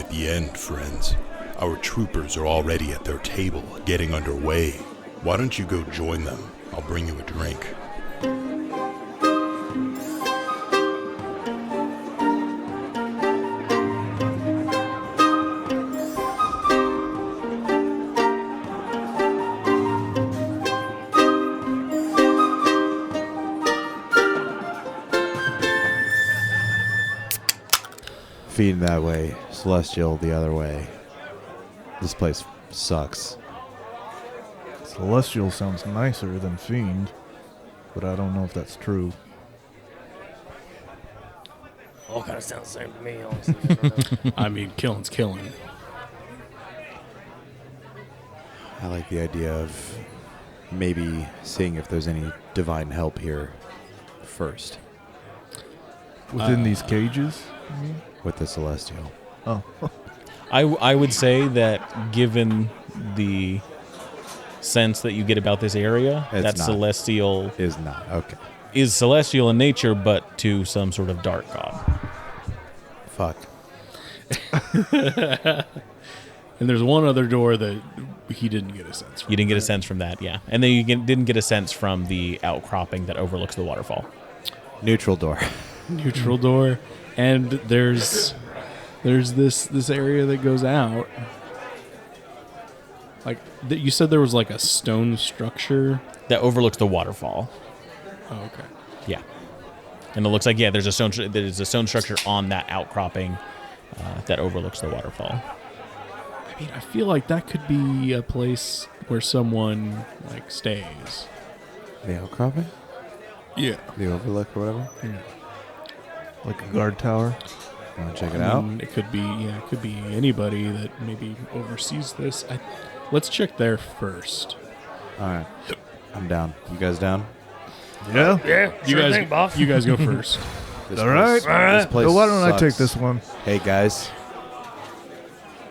at the end, friends. Our troopers are already at their table, getting underway. Why don't you go join them? I'll bring you a drink. Fiend that way, Celestial the other way. This place sucks. Celestial sounds nicer than Fiend, but I don't know if that's true. All kind of sounds the same to me, honestly. I don't know. I mean, killing's killing. I like the idea of maybe seeing if there's any divine help here first Within these cages, you mean? with the Celestial. Oh. I would say that given the sense that you get about this area, It's that not. Celestial Is not. Okay. is celestial in nature, but to some sort of dark god. Fuck. And there's one other door that he didn't get a sense from. You didn't get a sense from that, yeah. And then you didn't get a sense from the outcropping that overlooks the waterfall. Neutral door. Neutral door. And there's this area that goes out. Like, you said there was like a stone structure. That overlooks the waterfall. Oh, okay. Yeah. And it looks like, there's a stone structure on that outcropping that overlooks the waterfall. I mean, I feel like that could be a place where someone, like, stays. The outcropping? Yeah. The overlook or whatever? Like a guard tower? Want to check it out? It could be anybody that maybe oversees this. Let's check there first. All right. I'm down. You guys down? Yeah. Yeah, You sure guys, thing, boss. you guys go first. This All right. place- This place So why don't I sucks. take this one? Hey, guys.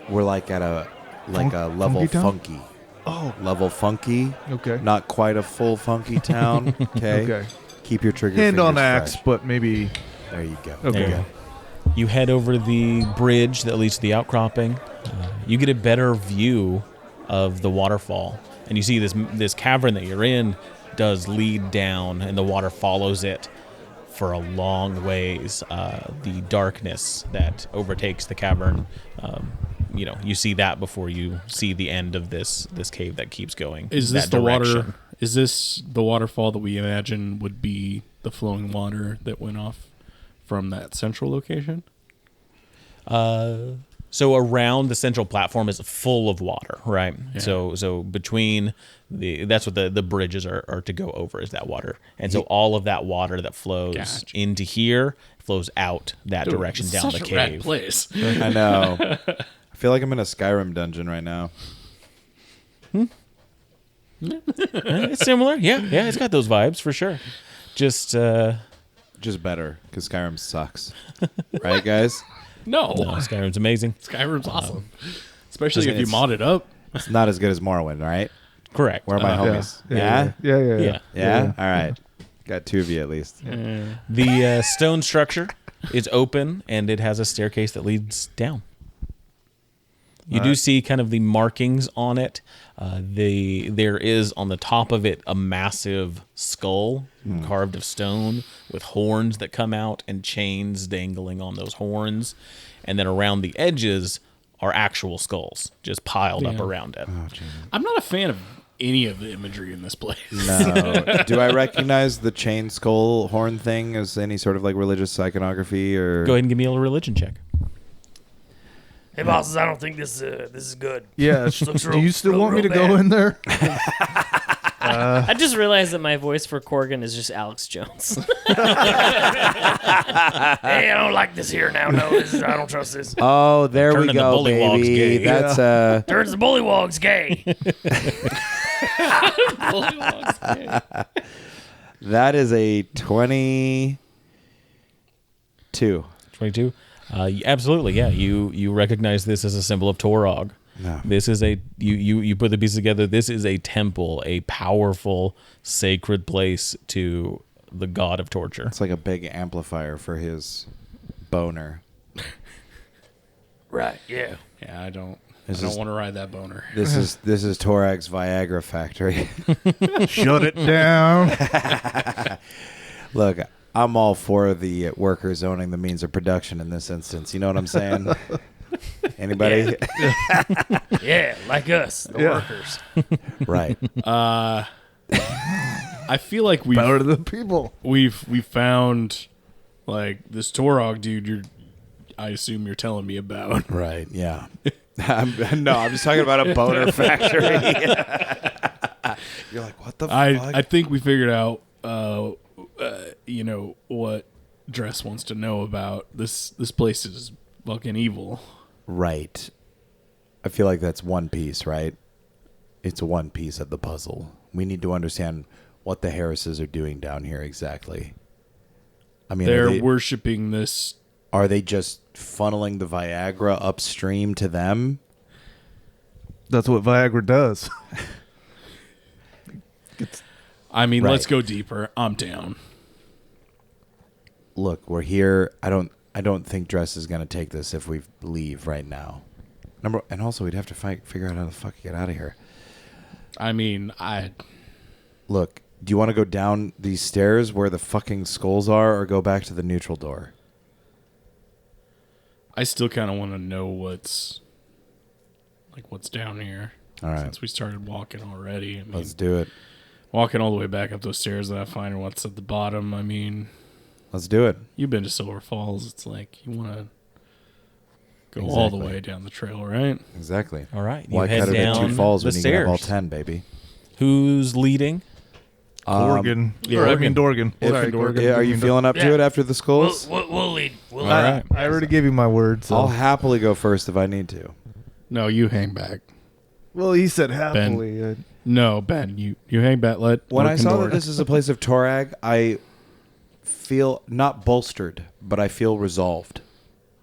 We're like at a level Funky town? funky. Oh, Level funky. okay. Not quite a full funky town. Okay. Okay. Keep your trigger Hand on fingers axe, fresh. but maybe... There you go. Okay. There you go. You head over the bridge that leads to the outcropping. You get a better view of the waterfall, and you see this cavern that you're in does lead down, and the water follows it for a long ways. The darkness that overtakes the cavern, you see that before you see the end of this cave that keeps going. Is this that the water? direction. Is this the waterfall that we imagine would be the flowing water that went off from that central location? So around the central platform is full of water, right? Yeah. So between that's what the bridges are to go over, is that water. And so all of that water that flows Gotcha. into here flows out that Dude, direction it's down such the a rad cave. place. I know. I feel like I'm in a Skyrim dungeon right now. It's similar, yeah. It's got those vibes for sure. Just better, because Skyrim sucks. Right, guys? No, Skyrim's amazing. Skyrim's awesome, especially if you it's- mod it up. It's not as good as Morrowind, right? Correct. Where are my homies? Yeah. Yeah? All right. Got two of you at least. The stone structure is open, and it has a staircase that leads down. You do see kind of the markings on it. There is on the top of it a massive skull carved of stone with horns that come out and chains dangling on those horns. And then around the edges are actual skulls just piled up around it. I'm not a fan of any of the imagery in this place. No. Do I recognize the chain skull horn thing as any sort of like religious iconography or? Go ahead and give me a religion check. Hey, bosses, I don't think this is good. Yeah. Looks Do you still real- want me to real go bad. in there? I just realized that my voice for Korgin is just Alex Jones. Hey, I don't like this here now. No, I don't trust this. Oh, there we Turning the go, bullywog's baby. gay. That's Turns the bullywog's gay. that is a 22. 22? Absolutely, yeah. You recognize this as a symbol of Torog. No. This is you put the pieces together. This is a temple, a powerful, sacred place to the god of torture. It's like a big amplifier for his boner. Right. Yeah. Yeah, I don't This want is- to ride that boner. This is Torag's Viagra factory. Shut it down. Look, I'm all for the workers owning the means of production in this instance. You know what I'm saying? Anybody? Yeah, like us, the workers. Right. I feel like Power to the people. we've found like this Torog dude. I assume you're telling me about. Right. Yeah. I'm just talking about a boner factory. You're like, what the fuck? I think we figured out. What Dress wants to know about this. This place is fucking evil. Right. I feel like that's one piece, right? It's one piece of the puzzle. We need to understand what the Harrises are doing down here exactly. I mean, They're worshiping this. are they just funneling the Viagra upstream to them? That's what Viagra does. I mean, Right. let's go deeper. I'm down. Look, we're here. I don't think Dress is going to take this if we leave right now. And also we'd have to figure out how the fuck to get out of here. I mean, Look, do you want to go down these stairs where the fucking skulls are or go back to the neutral door? I still kind of want to know what's down here. All right. Since we started walking already. I mean, Let's do it. walking all the way back up those stairs without finding what's at the bottom. I mean, Let's do it. you've been to Silver Falls. It's like you want to go all the Exactly. way down the trail, right? Exactly. All right. You Why head cut it at down 2 falls the when you can have all stairs. 10, baby? Who's leading? Korgin. Korgin. Dorgan. Are you Dorgan. feeling up to Yeah. it after the skulls? We'll lead. We'll All lead. right. I already gave you my word. So. I'll happily go first if I need to. No, you hang back. Well, he said happily. No, Ben, you hang back. Let When I Orc and saw that Dorgan- this is a place of Torag, I feel not bolstered, but I feel resolved.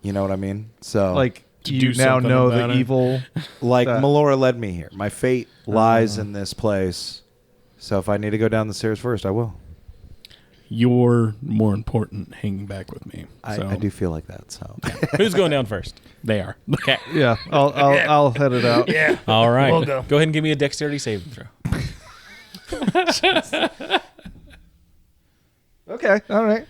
You know what I mean? So, Like, To you do now something know about the it. evil. like that- Melora led me here. My fate lies in this place. So if I need to go down the stairs first, I will. you're more important hanging back with me. I do feel like that. So Who's going down first? They are. Okay. Yeah, I'll head it out. Yeah. All right. We'll go. Go ahead and give me a dexterity saving throw. Okay. All right.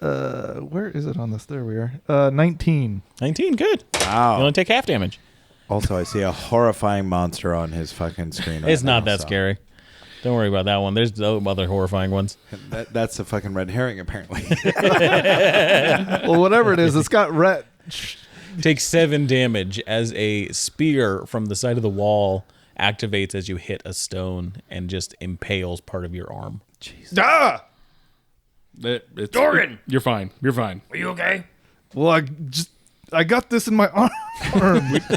Where is it on this? There we are. 19. 19. Good. You wow. only take half damage. Also, I see a horrifying monster on his fucking screen. It's right not now, that so- scary. Don't worry about that one. There's other horrifying ones. That's a fucking red herring, apparently. Well, whatever it is, it's got red. Take 7 damage as a spear from the side of the wall activates as you hit a stone and just impales part of your arm. Ah! Dorgan! You're fine. You're fine. Are you okay? Well, I got this in my arm.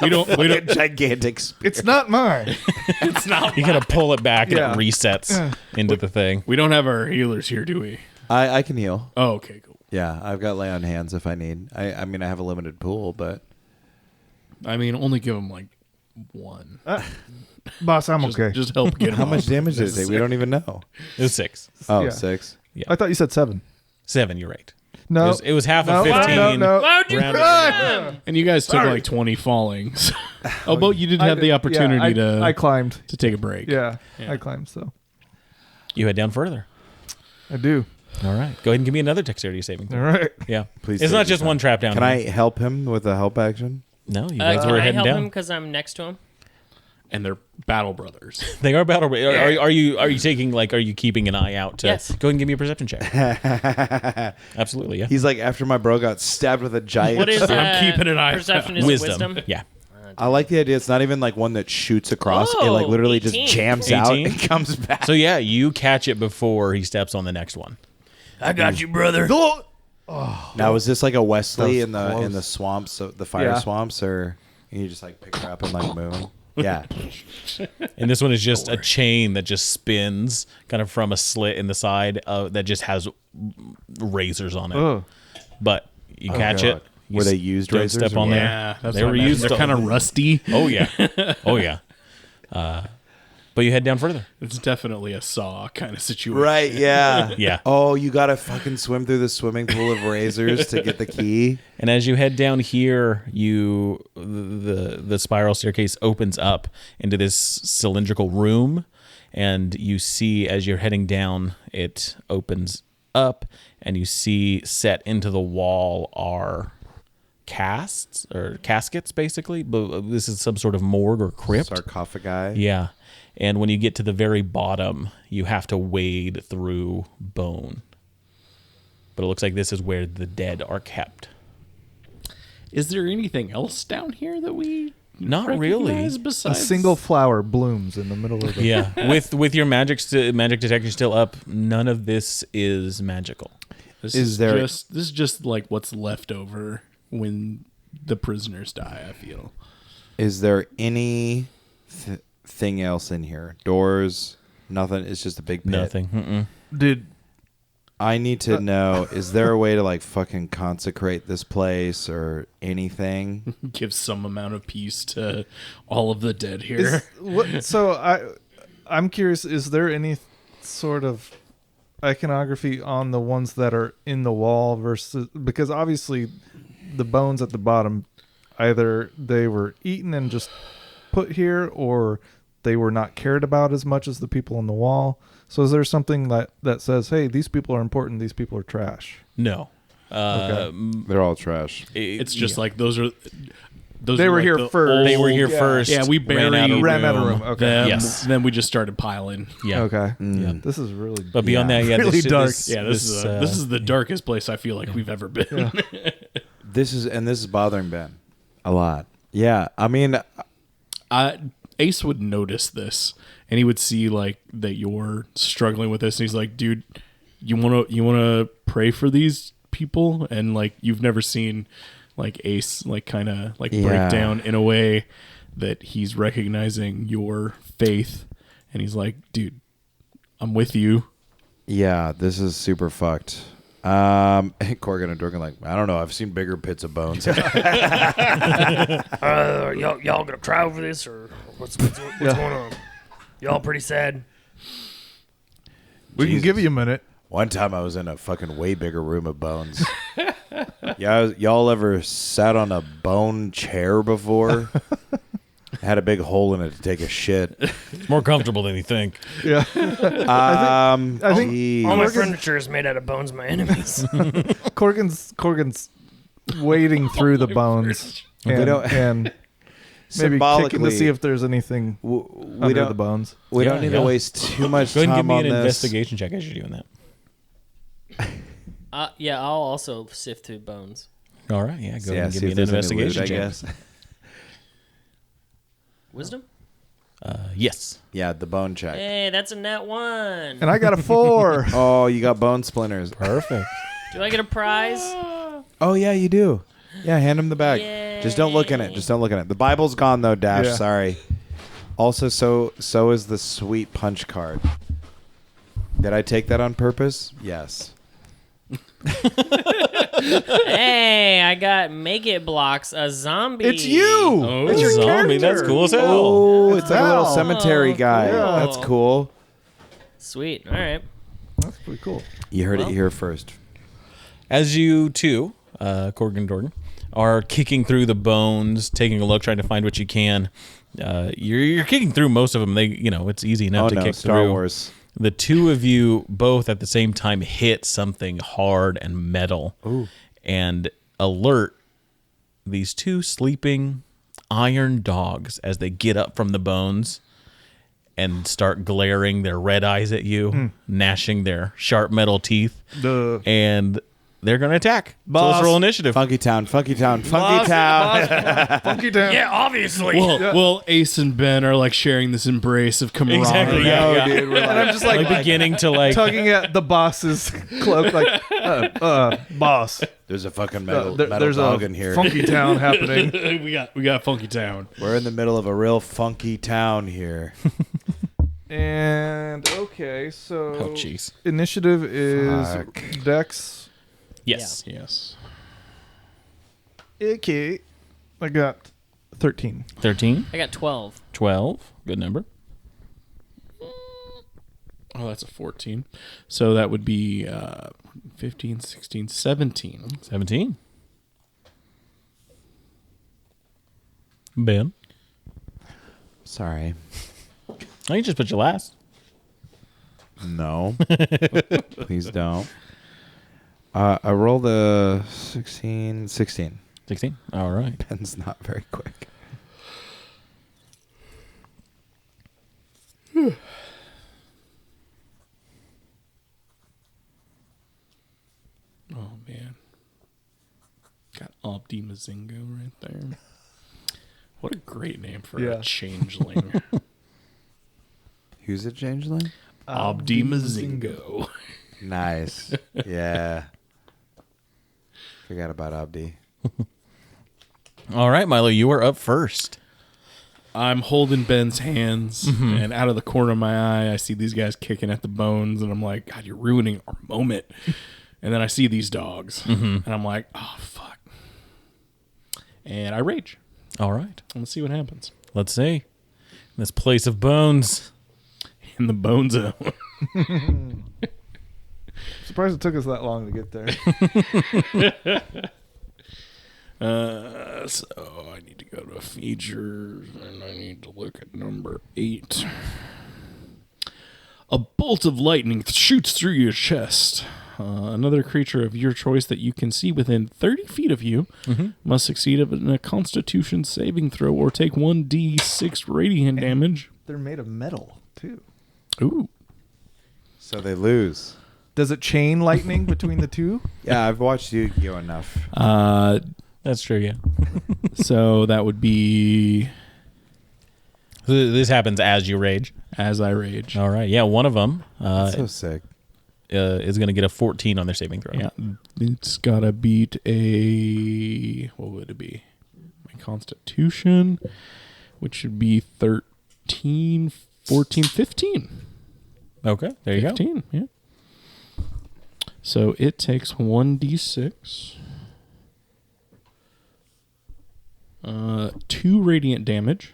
We don't. Gigantic spear. It's not mine. You gotta pull it back and Yeah. it resets into the thing. We don't have our healers here, do we? I can heal. Oh, okay, cool. Yeah, I've got lay on hands if I need. I mean, I have a limited pool, but I mean, only give them like one. Boss, I'm Just, okay. just help get them. how much damage did it take? We don't even know. It was 6. Oh, Yeah. 6. I thought you said 7. 7, you're right. No. It was half no, of 15. no. Why'd you Rounded climb? And you guys took like 20 fallings. Oh, but you did have the opportunity I climbed. to take a break. Yeah, Yeah. I climbed, so. You head down further. I do. All right. Go ahead and give me another dexterity saving throw. All right. Yeah. Please It's take not your just time. one trap down Can here. I help him with a help action? No, you guys Can were I heading help him down. because I'm next to him? And they're battle brothers. They are battle. Are you taking are you keeping an eye out to Yes. go ahead and give me a perception check? Absolutely, yeah. He's like, after my bro got stabbed with a giant. What is I'm keeping an eye perception? out. Is Wisdom. wisdom? Yeah. I like the idea. It's not even like one that shoots across. It like Oh, literally 18. just jams out 18? and comes back. So yeah, you catch it before he steps on the next one. I got you, brother. Now, is this like a Wesley That in was the close. swamps, the fire Yeah. swamps, or you just like pick her up and like moon? Yeah. And this one is just a chain that just spins kind of from a slit in the side that just has razors on it. Oh. But you catch God. it. You Were they used don't razors step or on what? there. Yeah, that's They what were I meant. used They're to- kind of rusty. Oh yeah. Oh yeah. But you head down further. It's definitely a Saw kind of situation. Right, yeah. Yeah. Oh, you gotta fucking swim through the swimming pool of razors to get the key. And as you head down here, the spiral staircase opens up into this cylindrical room, and you see as you're heading down, it opens up, and you see set into the wall are casts or caskets, basically. But this is some sort of morgue or crypt. Sarcophagi. Yeah. And when you get to the very bottom, you have to wade through bone. But it looks like this is where the dead are kept. Is there anything else down here that we Not really. recognize A besides single flower blooms in the middle of the Yeah. with your magic detector still up, none of this is magical. This Is is there- just like what's left over when the prisoners die, I feel. Is there any thing else in here? Doors? Nothing. It's just a big pit. Nothing. Mm-mm. Did I need to know, is there a way to like fucking consecrate this place or anything? Give some amount of peace to all of the dead here. is, what, so I'm curious. Is there any sort of iconography on the ones that are in the wall versus, because obviously the bones at the bottom, either they were eaten and just put here, or they were not cared about as much as the people on the wall. So is there something that says, hey, these people are important, these people are trash? No. They're all trash. It's just like those are They were like here the first. old- They were here first. Yeah, we buried Ran out of room. Okay. them. Yes. Then we just started piling. Yeah. Okay. Yeah. This is really. But beyond Yeah. that, yeah, Really this, dark. This, Yeah, this is the darkest place I feel like we've ever been. This is bothering Ben a lot. Yeah, I mean, Ace would notice this, and he would see like that you're struggling with this, and he's like, "Dude, you wanna pray for these people?" And like you've never seen like Ace like kind of like Yeah. break down in a way that he's recognizing your faith, and he's like, "Dude, I'm with you." yeah, this is super fucked. Korgin and Dorgan, like, I don't know. I've seen bigger pits of bones. Y'all gonna try over this, or what's going on? Y'all pretty sad. We can give you a minute. One time I was in a fucking way bigger room of bones. Yeah, y'all ever sat on a bone chair before? Had a big hole in it to take a shit. It's more comfortable than you think. Yeah. I think geez. All my Korgin- furniture is made out of bones. My enemies. Korgin's wading through the bones and, don't- and maybe kicking Symbolically, to see if there's anything we under the don't bones. we don't Yeah, need yeah. to waste too much Go ahead and give time me on an this. investigation check as you're doing that. Yeah, I'll also sift through bones. All right, yeah, go ahead Yeah, and give see me if an there's any loot, investigation I check. guess. Wisdom? Yes. Yeah, the bone check. Hey, that's a nat 1. And I got a 4. Oh, you got bone splinters. Perfect. Do I get a prize? Oh yeah, you do. Yeah, hand him the bag. Yay. Just don't look in it. Just don't look in it. The Bible's gone though, Dash. Yeah. Sorry. Also, so is the sweet punch card. Did I take that on purpose? Yes. Hey, I got make it blocks, a zombie. It's you. Oh, It's your zombie. character. That's cool as hell. Oh, it's like a little Wow. cemetery guy. cool. That's cool. Sweet. All right. That's pretty cool. You heard it here first. As you two, Korgin and Dorgan, are kicking through the bones, taking a look, trying to find what you can. You're kicking through most of them. It's easy enough Oh to no, kick Star through. Wars. The two of you both at the same time hit something hard and metal and alert these two sleeping iron dogs as they get up from the bones and start glaring their red eyes at you, gnashing their sharp metal teeth, Duh. and they're going to attack. So let's roll initiative. Funky Town, Funky Town, Funky Town. Funky down. Yeah, obviously. Well, Ace and Ben are like sharing this embrace of camaraderie. Exactly, yeah. No, dude. We're And I'm just like, beginning to like tugging at the boss's cloak, like, boss. There's a fucking metal There's dog a in here. funky town happening. we got Funky Town. We're in the middle of a real funky town here. And okay, so oh jeez. initiative is Fuck. Dex. Yes. Yes. Okay, I got 13. 13, I got 12. 12, good number. Oh, that's a 14. So that would be 15, 16, 17. 17. Ben. Sorry. Oh, you just put your last. No. Please don't. I rolled a 16. 16. 16. All right. Ben's not very quick. Oh, man. Got Opti Mazingo right there. What a great name for a changeling. Who's a changeling? Opti Mazingo. Nice. Yeah. Forgot about Abdi. All right, Milo, you are up first. I'm holding Ben's hands, and out of the corner of my eye, I see these guys kicking at the bones, and I'm like, God, you're ruining our moment. And then I see these dogs, and I'm like, oh, fuck. And I rage. All right. Let's see what happens. Let's see. This place of bones. In the bone zone. Surprised it took us that long to get there. So I need to go to features, and I need to look at number 8. A bolt of lightning shoots through your chest. Another creature of your choice that you can see within 30 feet of you must succeed in a Constitution saving throw or take 1d6 radiant damage. They're made of metal, too. Ooh. So they lose. Does it chain lightning between the two? Yeah, I've watched Yu-Gi-Oh! Enough. That's true, yeah. So that would be This happens as you rage. as I rage. All right. Yeah, one of them That's so sick. is going to get a 14 on their saving throw. Yeah, it's gotta beat a, what would it be? My Constitution, which should be 13, 14, 15. Okay, there you 15, yeah. So it takes 1d6, 2 radiant damage,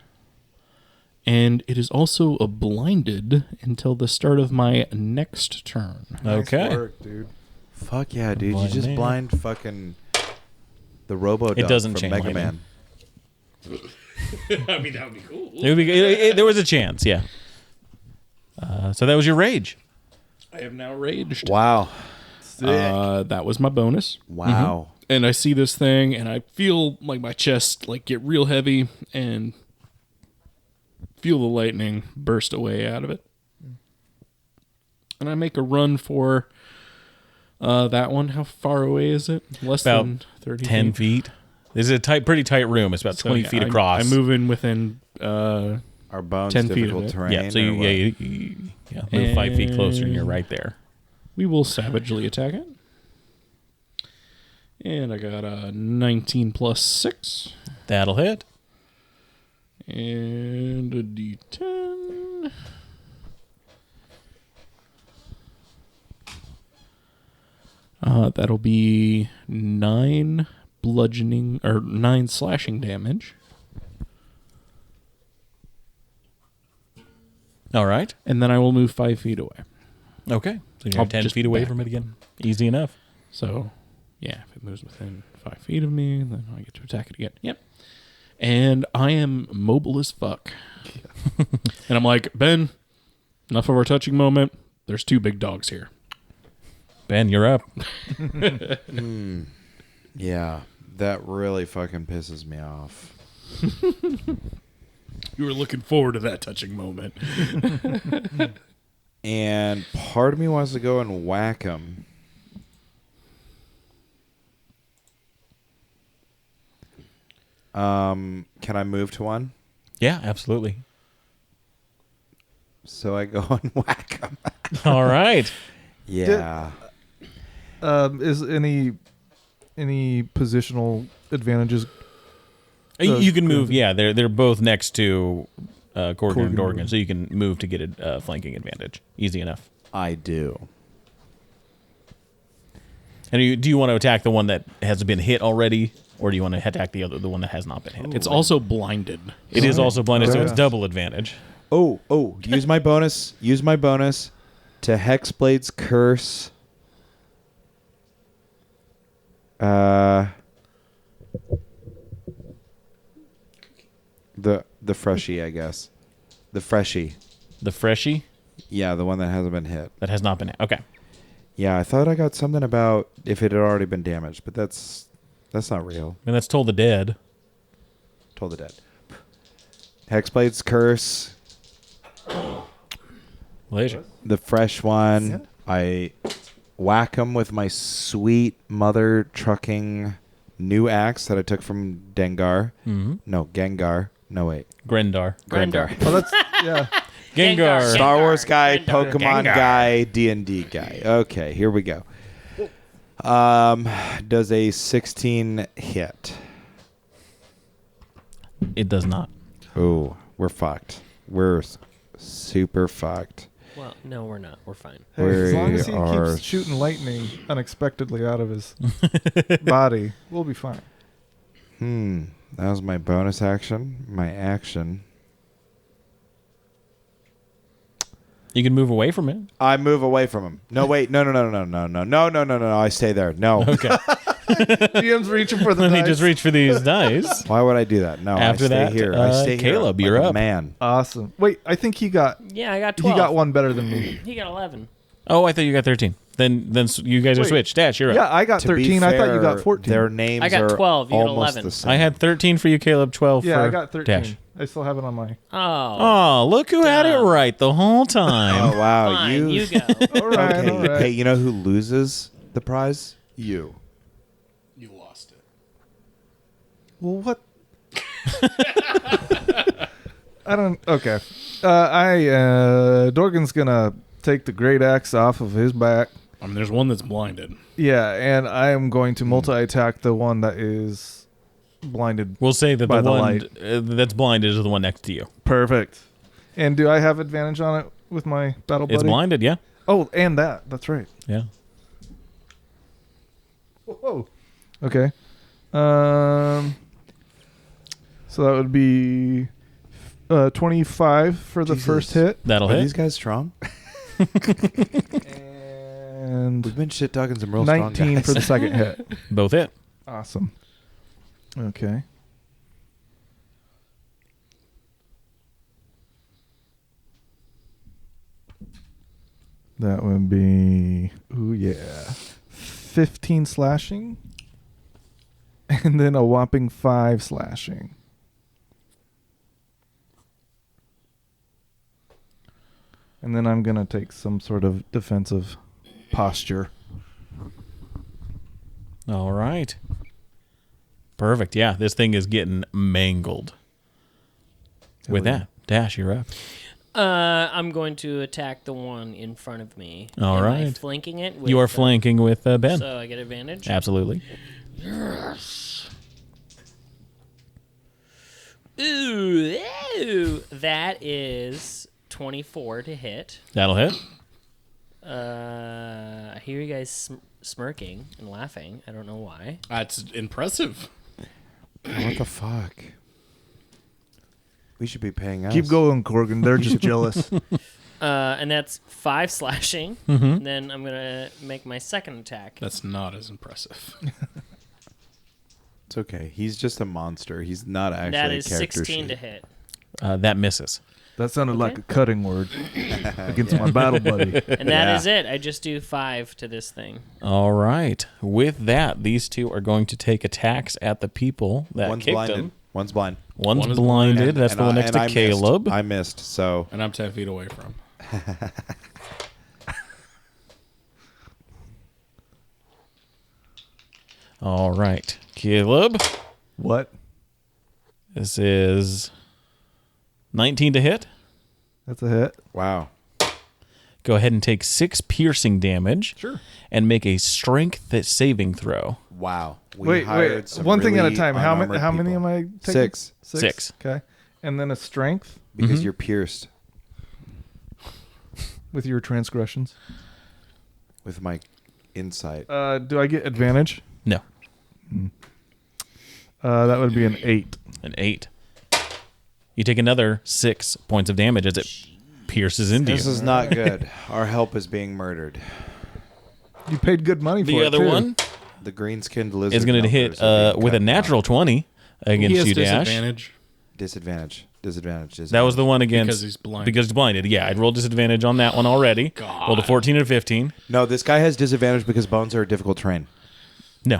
and it is also blinded until the start of my next turn. go. Okay. Nice work, dude. Fuck yeah, dude. Blind You just man. blind fucking the Robo It doesn't from chain Mega lightning. Man. I mean, that would be cool. There was a chance, yeah. So that was your rage. I have now raged. Wow. That was my bonus. Wow. And I see this thing, and I feel like my chest like get real heavy, and feel the lightning burst away out of it. And I make a run for that one. How far away is it? Less About than 30 10 feet. This is a pretty tight room. It's about 20 feet across. I move in within Our bones 10 feet of difficult it. terrain. Yeah, so or you what? move 5 feet closer and you're right there. we will savagely attack it. And I got a 19 plus 6. That'll hit. And a d10. That'll be 9 bludgeoning or 9 slashing damage. All right. And then I will move 5 feet away. Okay. So you're I'll 10 just feet away back. from it again. Easy enough. So, yeah, if it moves within 5 feet of me, then I get to attack it again. Yep. And I am mobile as fuck. And I'm like, Ben, enough of our touching moment. There's 2 big dogs here. Ben, you're up. Yeah, that really fucking pisses me off. You were looking forward to that touching moment. And part of me wants to go and whack him. Can I move to one? Yeah, absolutely. So I go and whack him. All right. Yeah. Is any positional advantages? You can move. Yeah, they're both next to Korgin and Korgin. Dorgan, so you can move to get a flanking advantage. Easy enough. I do. And do you want to attack the one that has been hit already, or do you want to attack the one that has not been hit? It's also blinded. It is also blinded, so Oh, it's yeah. double advantage. Oh, use my bonus. Use my bonus. To Hexblade's curse. The freshie, I guess. The freshie. The freshie Yeah, the one that hasn't been hit. that has not been. Okay. Yeah, I thought I got something about if it had already been damaged, but that's not real. And that's Toll the Dead. Told the dead. Hexblade's curse. Laser. The fresh one. Yeah. I whack him with my sweet mother trucking new axe that I took from Dengar. Mm-hmm. No, Gengar. No, wait. Grendar. Grendar. Oh, that's yeah. Gengar. Star Wars guy, Gengar. Pokemon Gengar. guy, D&D guy. Okay, here we go. Does a 16 hit? It does not. Oh, we're fucked. We're super fucked. Well, no, we're not. We're fine. Hey, as long as he We are keeps shooting lightning unexpectedly out of his body, we'll be fine. That was my bonus action. My action. You can move away from it. I move away from him. No, wait. No. I stay there. No. Okay. DM's reaching for the Let me dice. just reach for these dice. Why would I do that? No, After I stay that, here. I stay here. Caleb, like you're a up. Man. Awesome. Wait, I think he got Yeah, I got 12. he got one better than me. He got 11. Oh, I thought you got 13. Then you guys are Wait. switched. Dash, you're up. Yeah, I got To be 13. I thought you fair, got 14. Their names I got are 12, you got almost 11. the same. I had 13 for you, Caleb. 12 yeah, for I got 13. Dash. I still have it on my. Oh. Oh, look who had it Dumb. right the whole time. Oh wow, Fine, you go. All right, Okay, all right. hey, you know who loses the prize? You. You lost it. Well, what? I don't. Okay. Dorgan's gonna take the great axe off of his back. I mean, there's one that's blinded. Yeah, and I am going to multi-attack the one that is blinded. We'll say that By the the one light. that's blinded is the one next to you. Perfect. And do I have advantage on it with my battle buddy? It's blinded, yeah. Oh, and that. That's right. Yeah. Whoa. Okay. So that would be 25 for the Jesus. first hit. That'll Are hit. these guys strong? And We've been shit talking some real strong 19 guys. for the second hit. Both hit. Awesome. Okay. That would be, ooh yeah, 15 slashing, and then a whopping 5 slashing. And then I'm going to take some sort of defensive posture. All right. Perfect. Yeah, this thing is getting mangled. With Hell yeah. that, Dash, you're up. I'm going to attack the one in front of me. All Am I right. flanking it? With, You are flanking with Ben. So I get advantage? Absolutely. Ooh, that is 24 to hit. That'll hit. I hear you guys smirking and laughing. I don't know why. That's impressive. What the fuck? We should be paying us. Keep going, Korgin. They're just jealous. And that's 5 slashing. Mm-hmm. And then I'm going to make my second attack. That's not as impressive. It's okay. He's just a monster. He's not actually That a is character 16 to sheet. hit. That misses. That sounded like Okay. a cutting word against my battle buddy. And that is it. I just do 5 to this thing. All right. With that, these two are going to take attacks at the people that One's kicked blinded. them. One's blind. One's One is blinded. blinded. That's the one next to Caleb. I missed, so And I'm 10 feet away from. All right. Caleb, What? this is 19 to hit. That's a hit. wow. Go ahead and take 6 piercing damage. Sure. And make a strength saving throw. Wow. We Wait. hired some One thing at a really time. How many? unarmored How many people. am I taking? 6. 6. Okay. And then a strength Because you're pierced with your transgressions. with my insight. Do I get advantage? No. That would be an 8. An 8. You take another 6 points of damage as it pierces into This you. is not good. Our help is being murdered. You paid good money for The it, other too. one The green-skinned lizard is going to hit milkers are being with a cut natural 20 He against has you, Dash. disadvantage. Disadvantage. That was the one against Because he's blind. Because he's blinded. Yeah, I'd rolled disadvantage on that one already. Rolled a 14 and a 15. No, this guy has disadvantage because bones are a difficult terrain. No,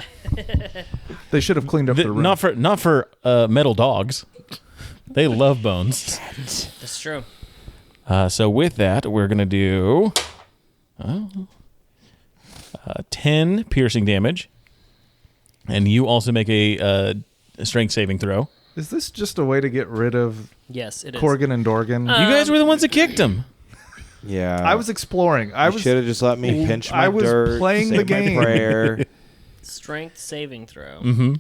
They should have cleaned up the room. not for metal dogs. They love bones. That's true. So with that, we're gonna do 10 piercing damage, and you also make a strength saving throw. Is this just a way to get rid of Yes, it is. Korgin and Dorgan? You guys were the ones that kicked him. Yeah. I was exploring. I You was should have just let me pinch my I was dirt, playing say the my game. prayer. Strength saving throw. Mm-hmm.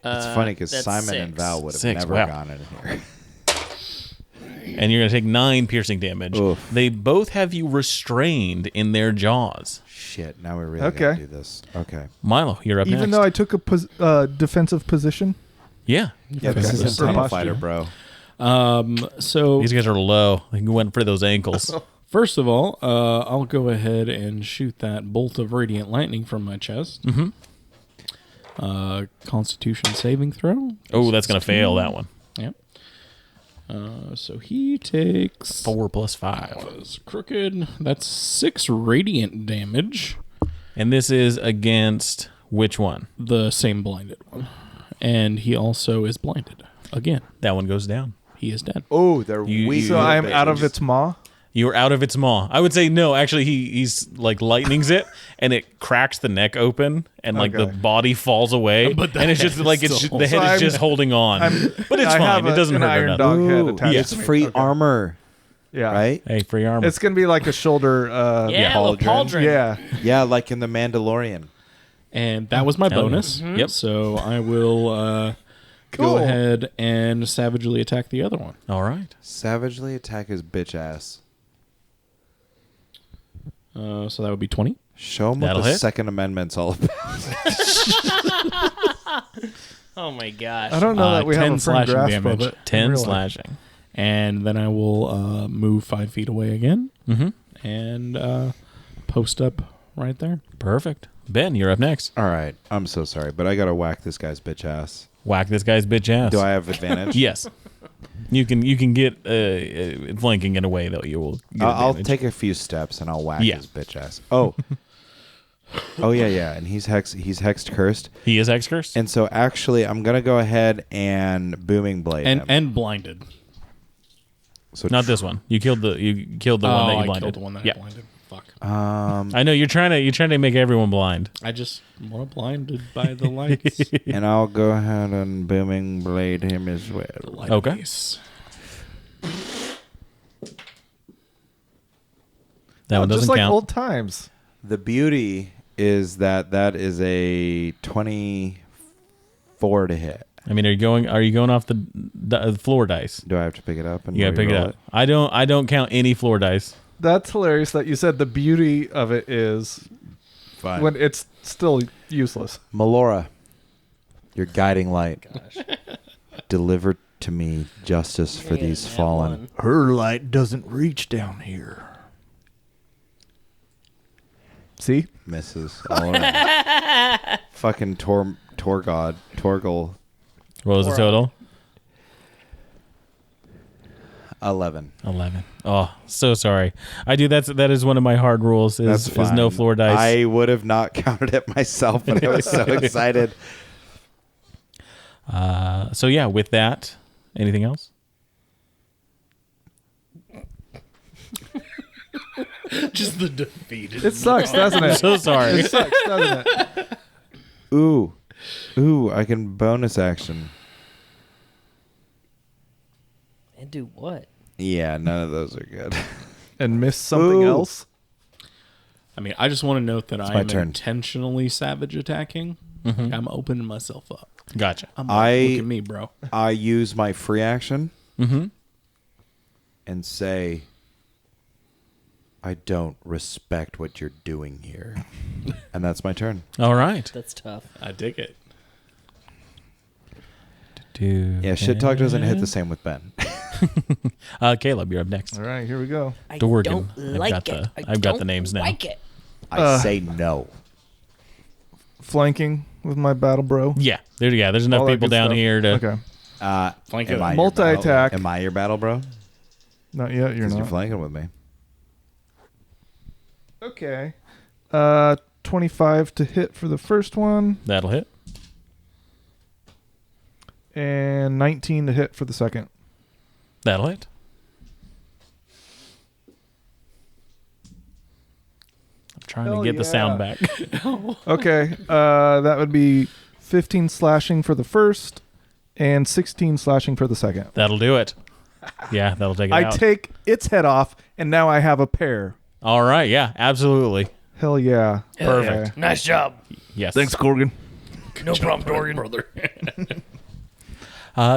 It's funny because That's Simon 6. and Val would have 6, never wow. gone in here. And you're gonna take 9 piercing damage. Oof. They both have you restrained in their jaws. Shit, now we really Okay. gotta do this. Okay. Milo, you're up Even next. though I took a defensive position. Yeah, Yeah, this Okay. isn't For Tunnel posture. Fighter, bro. So these guys are low. They went for those ankles. first of all, I'll go ahead and shoot that bolt of radiant lightning from my chest. Mhm. Constitution saving throw. Oh, that's gonna fail that one. Yep. So he takes 4 plus 5. was crooked. That's 6 radiant damage. And this is against which one? The same blinded one, and he also is blinded again. That one goes down. He is dead. Oh, they're You- weak. So I am out of its maw. You're out of its maw. I would say no. Actually, he's like lightnings it, and it cracks the neck open, and like the Okay. body falls away. But the and it's head just like is it's still- the head So is I'm- just holding on. But it's I fine. have It doesn't an hurt or iron nothing. dog head Ooh, attached it's to me. free Okay. armor, Yeah. right? Hey, free armor. It's gonna be like a shoulder. Yeah, pauldron. pauldron. Yeah. Yeah, like in The Mandalorian. And that was my Hell yeah. bonus. Mhm. Yep. So I will Cool. go ahead and savagely attack the other one. All right. Savagely attack his bitch ass. So that would be 20. Show him what That'll the hit. Second Amendment's all about. Oh my gosh. I don't know that we 10 have a firm slashing grasp damage. of it. in 10 real life. slashing. And then I will move 5 feet away again Mm-hmm. and post up right there. Perfect. Ben, you're up next. All right, I'm so sorry, but I gotta whack this guy's bitch ass. Whack this guy's bitch ass. Do I have advantage? Yes. You can get flanking in a way that you will. Get I'll advantage. take a few steps and I'll whack Yeah. his bitch ass. Oh, oh yeah. And he's hexed cursed, He is X cursed. and so actually I'm gonna go ahead and booming blade him. And blinded. So Not this one. You killed the one that you I blinded. killed the one that yeah. I blinded. Fuck. I know you're trying to make everyone blind. I just want blinded by the lights. and I'll go ahead and booming blade him as well. The light Okay. base. That one Just doesn't like count. old times. The beauty is that is a 24 to hit. I mean, are you going off the floor dice? Do I have to pick it up and You gotta pick it re-roll up. I don't count any floor dice. That's hilarious that you said the beauty of it is Fine. when it's still useless. Melora, your guiding light, deliver to me justice for Yeah, these that fallen. one. Her light doesn't reach down here. See? Misses all around. Fucking Torgal. What was the total? 11. 11. Oh, so sorry. That is one of my hard rules. That's Is fine. no floor dice. I would have not counted it myself, but I was so excited. So yeah, with that, anything else? Just the defeated. It sucks, doesn't it? So sorry. It sucks, doesn't it? Ooh, I can bonus action. And do what? Yeah, none of those are good. And miss something Ooh. else. I mean, I just want to note that I my am turn. intentionally savage attacking. I'm opening myself up. Gotcha. I'm like, look at me, bro. I use my free action Mm-hmm. and say, I don't respect what you're doing here. And that's my turn. All right. That's tough. I dig it. Yeah, shit talk doesn't hit the same with Ben. Caleb, you're up next. All right, here we go. Dorgan. Like I've got the names now. Like it. I say no. Flanking with my battle bro. Yeah, there's enough All that people good down stuff. here to. Okay. Flank Am it. I your Multi-attack. battle- Am I your battle, bro? Not yet. You're Because not. you're flanking with me. Okay. 25 to hit for the first one, That'll hit. and 19 to hit for the second. That'll hit. I'm trying Hell to get the sound yeah. back. Okay. That would be 15 slashing for the first, and 16 slashing for the second. That'll do it. Yeah, that'll take it I out. take its head off, and now I have a pair. All right. Yeah, absolutely. Hell yeah. Perfect. Okay. Nice job. Yes. Korgan. No problem, Dorgan. brother.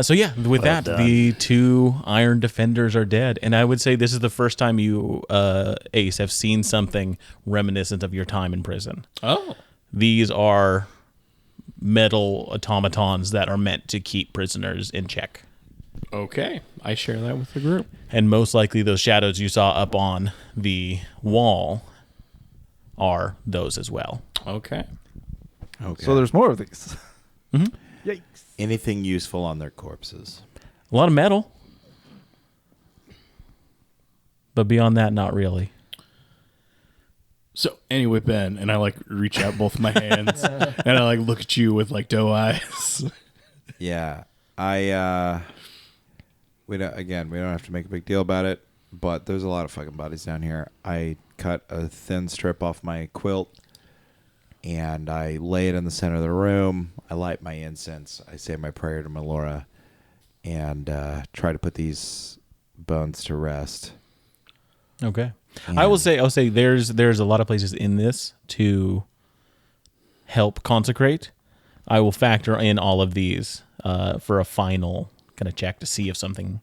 So yeah, with that, the 2 iron defenders are dead, and I would say this is the first time you, Ace, have seen something reminiscent of your time in prison. Oh. These are metal automatons that are meant to keep prisoners in check, Okay. I share that with the group. and most likely those shadows you saw up on the wall are those as well. Okay. Okay. So there's more of these. Mhm. Yikes. anything useful on their corpses? A lot of metal, but beyond that, not really. So anyway, Ben, and I like reach out both my hands and I like look at you with like doe eyes. Yeah, we don't have to make a big deal about it, but there's a lot of fucking bodies down here. I cut a thin strip off my quilt and I lay it in the center of the room. I light my incense. I say my prayer to Melora and try to put these bones to rest. Okay. And I'll say there's a lot of places in this to help consecrate. I will factor in all of these for a final kind of check to see if something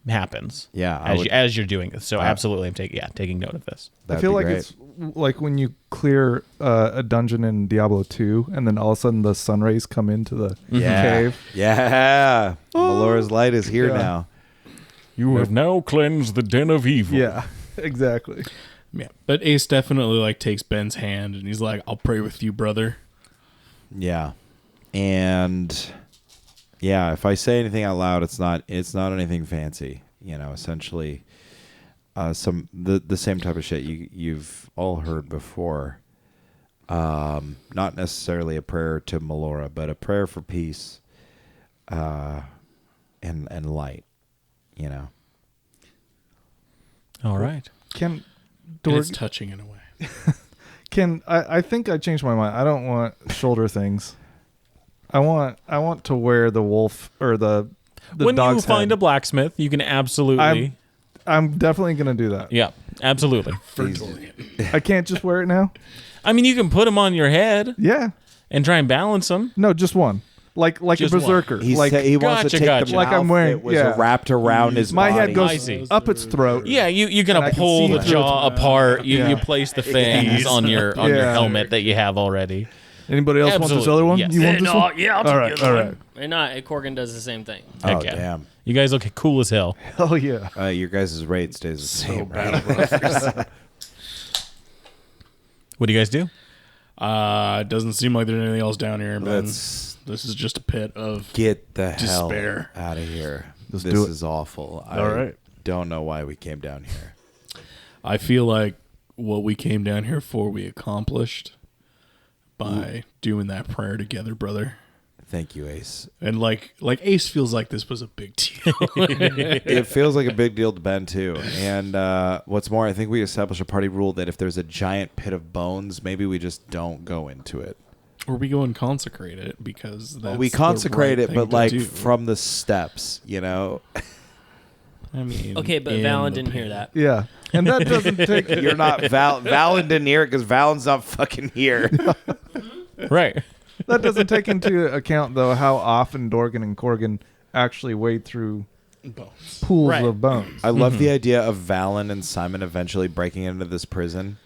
happens. Yeah, as you're doing this. So absolutely, I'm taking note of this. I feel like it's like when you clear a dungeon in Diablo 2, and then all of a sudden the sun rays come into the cave. Yeah. Melora's light is here Yeah. now. You have now cleansed the den of evil. Yeah, exactly. Yeah. But Ace definitely like takes Ben's hand and he's like, I'll pray with you, brother. Yeah. And yeah, if I say anything out loud, it's not anything fancy. You know, essentially the same type of shit you've all heard before. Not necessarily a prayer to Melora, but a prayer for peace and light, you know. All right. Can And it's touching in a way. I think I changed my mind. I don't want shoulder things. I want to wear the wolf or the When you dog's find head. a blacksmith, you can absolutely. I'm definitely gonna do that. Yeah, absolutely. I can't just wear it now. I mean, you can put them on your head Yeah. and try and balance them. No, just one. Like Just a one. berserker. He like wants to Gotcha, take gotcha. the Like I'm mouth wearing- that was yeah. wrapped around his my body. head goes I see. up its throat. Yeah, you kind And I of can pull see the through jaw apart. You Yeah. place the fangs on your Yeah. helmet that you have already. Anybody else want this Absolutely, other one? yes. You want this no, one? yeah, I'll take All the right, other all one. right. And Korgin does the same thing. Oh, Heck yeah. damn. You guys look cool as hell. Hell yeah. Your guys' rate stays the same, right? What do you guys do? It doesn't seem like there's anything else down here, but Let's this is just a pit of get the hell Despair. out of here. Let's This do it. is awful. All right. Don't know why we came down here. I feel like what we came down here for we accomplished by doing that prayer together, brother. Thank you, Ace. And like Ace feels like this was a big deal. It feels like a big deal to Ben, too. And what's more, I think we established a party rule that if there's a giant pit of bones, maybe we just don't go into it. Or we go and consecrate it because that's We the consecrate right it, thing but to like do. from the steps, you know? I mean, Okay, but in Valen the didn't hear pit. that. Yeah. And that doesn't take You're not Valen didn't hear it because Valen's not fucking here. Right. that doesn't take into account though how often Dorgan and Korgan actually wade through Bones. pools Right. of bones. I love the idea of Valen and Simon eventually breaking into this prison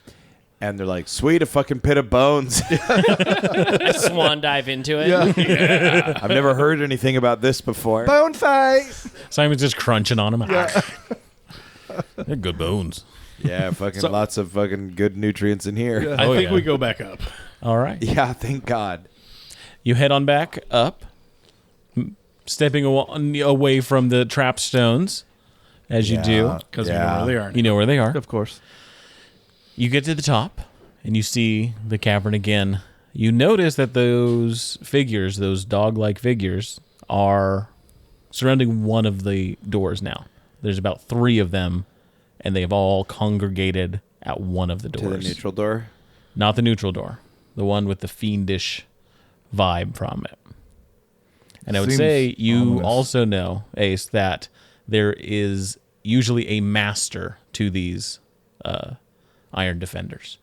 And they're like, sweet, a fucking pit of bones. I swan dive into it. Yeah. I've never heard anything about this before. Bone fight. Simon's just crunching on them. They're good bones. Yeah, fucking lots of fucking good nutrients in here. Yeah. I think yeah. we go back up. All right. Yeah, thank God. You head on back up, stepping away from the trap stones, as you do. Because we know where they are. You know where they are. Of course. You get to the top, and you see the cavern again. You notice that those figures, those dog-like figures, are surrounding one of the doors now. There's about 3 of them, and they've all congregated at one of the doors. To the neutral door? Not the neutral door. The one with the fiendish vibe from it. And I would Seems say you ominous. also know, Ace, that there is usually a master to these Iron Defenders.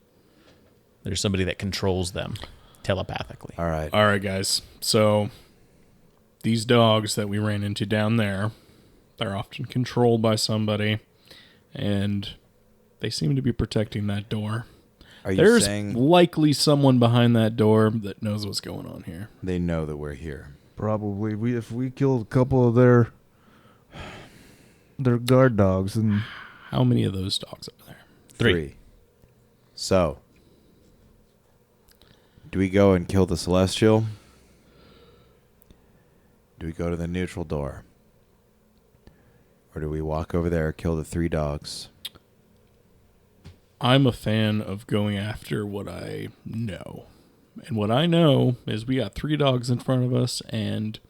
There's somebody that controls them telepathically. All right. All right, guys. So these dogs that we ran into down there, they're often controlled by somebody, and they seem to be protecting that door. Are you There's saying likely someone behind that door that knows what's going on here. they know that we're here? Probably. If we killed a couple of their guard dogs, and How many of those dogs are there? 3. So, do we go and kill the Celestial? Do we go to the neutral door? Or do we walk over there, kill the 3 dogs? I'm a fan of going after what I know. And what I know is we got 3 dogs in front of us and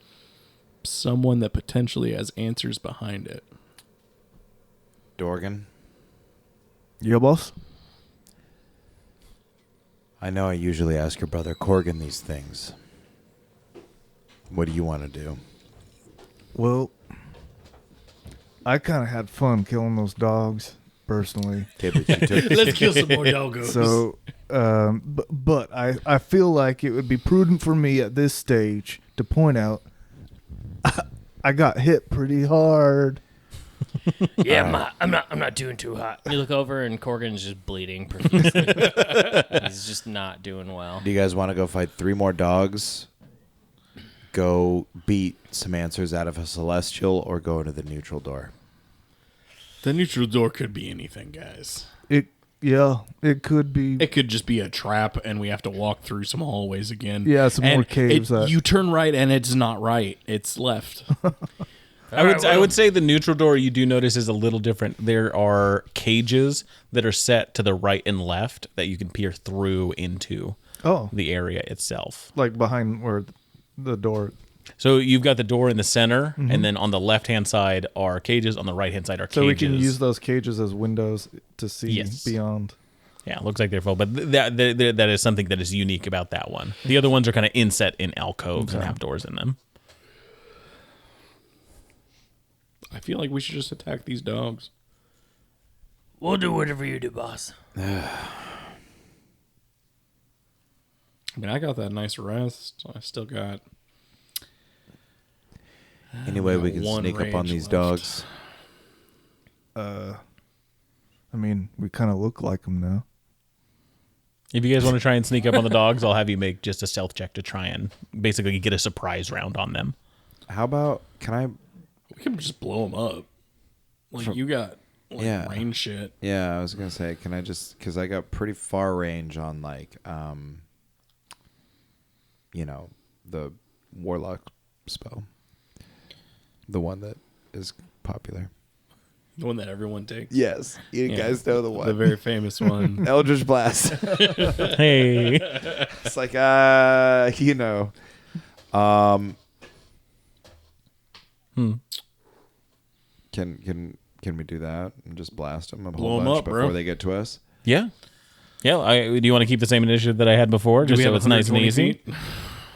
someone that potentially has answers behind it. Dorgan? yeah, boss. I know I usually ask your brother Korgin these things. What do you want to do? Well, I kind of had fun killing those dogs personally. Okay, but you took Let's kill some more doggos. So, but I feel like it would be prudent for me at this stage to point out I got hit pretty hard. Yeah, I'm not doing too hot. You look over and Korgan's just bleeding profusely. He's just not doing well. Do you guys want to go fight 3 more dogs? Go beat some answers out of a Celestial or go to the neutral door? The neutral door could be anything, guys. It could be. It could just be a trap and we have to walk through some hallways again. Yeah, some more caves. You turn right and it's not right. It's left. I would say the neutral door you do notice is a little different. There are cages that are set to the right and left that you can peer through into the area itself. Like behind where the door. So you've got the door in the center, and then on the left-hand side are cages. On the right-hand side are cages. So we can use those cages as windows to see beyond. Yeah, it looks like they're full, but that is something that is unique about that one. The other ones are kind of inset in alcoves and have doors in them. I feel like we should just attack these dogs. We'll do whatever you do, boss. I mean, I got that nice rest. I still got... Anyway, we can one sneak up on rage these left. dogs. I mean, we kind of look like them now. If you guys want to try and sneak up on the dogs, I'll have you make just a stealth check to try and basically get a surprise round on them. How about, We can just blow them up. Like, you got range shit. Yeah, I was going to say, can I just, because I got pretty far range on, like, the Warlock spell. The one that is popular. The one that everyone takes. Yes. You guys know the one. The very famous one. Eldritch Blast. Hey. It's like, Can we do that and just blast them a Blow whole 'em bunch up, before bro. they get to us? Yeah. Yeah. Do you want to keep the same initiative that I had before, just so it's nice and 120 easy? feet?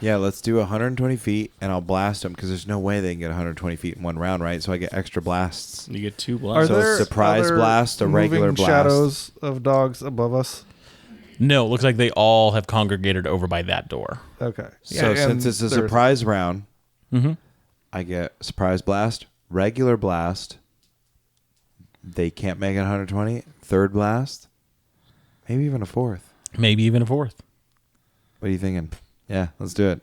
Yeah, let's do 120 feet, and I'll blast them because there's no way they can get 120 feet in one round, right? So I get extra blasts. You get 2 Are blasts. So there surprise other blast, a regular moving blast. shadows of dogs above us? No, it looks like they all have congregated over by that door. Okay. So and since it's a there's- surprise round, I get surprise blast, regular blast. They can't make it 120. Third blast. Maybe even a fourth. Maybe even a fourth. What are you thinking? Yeah, let's do it.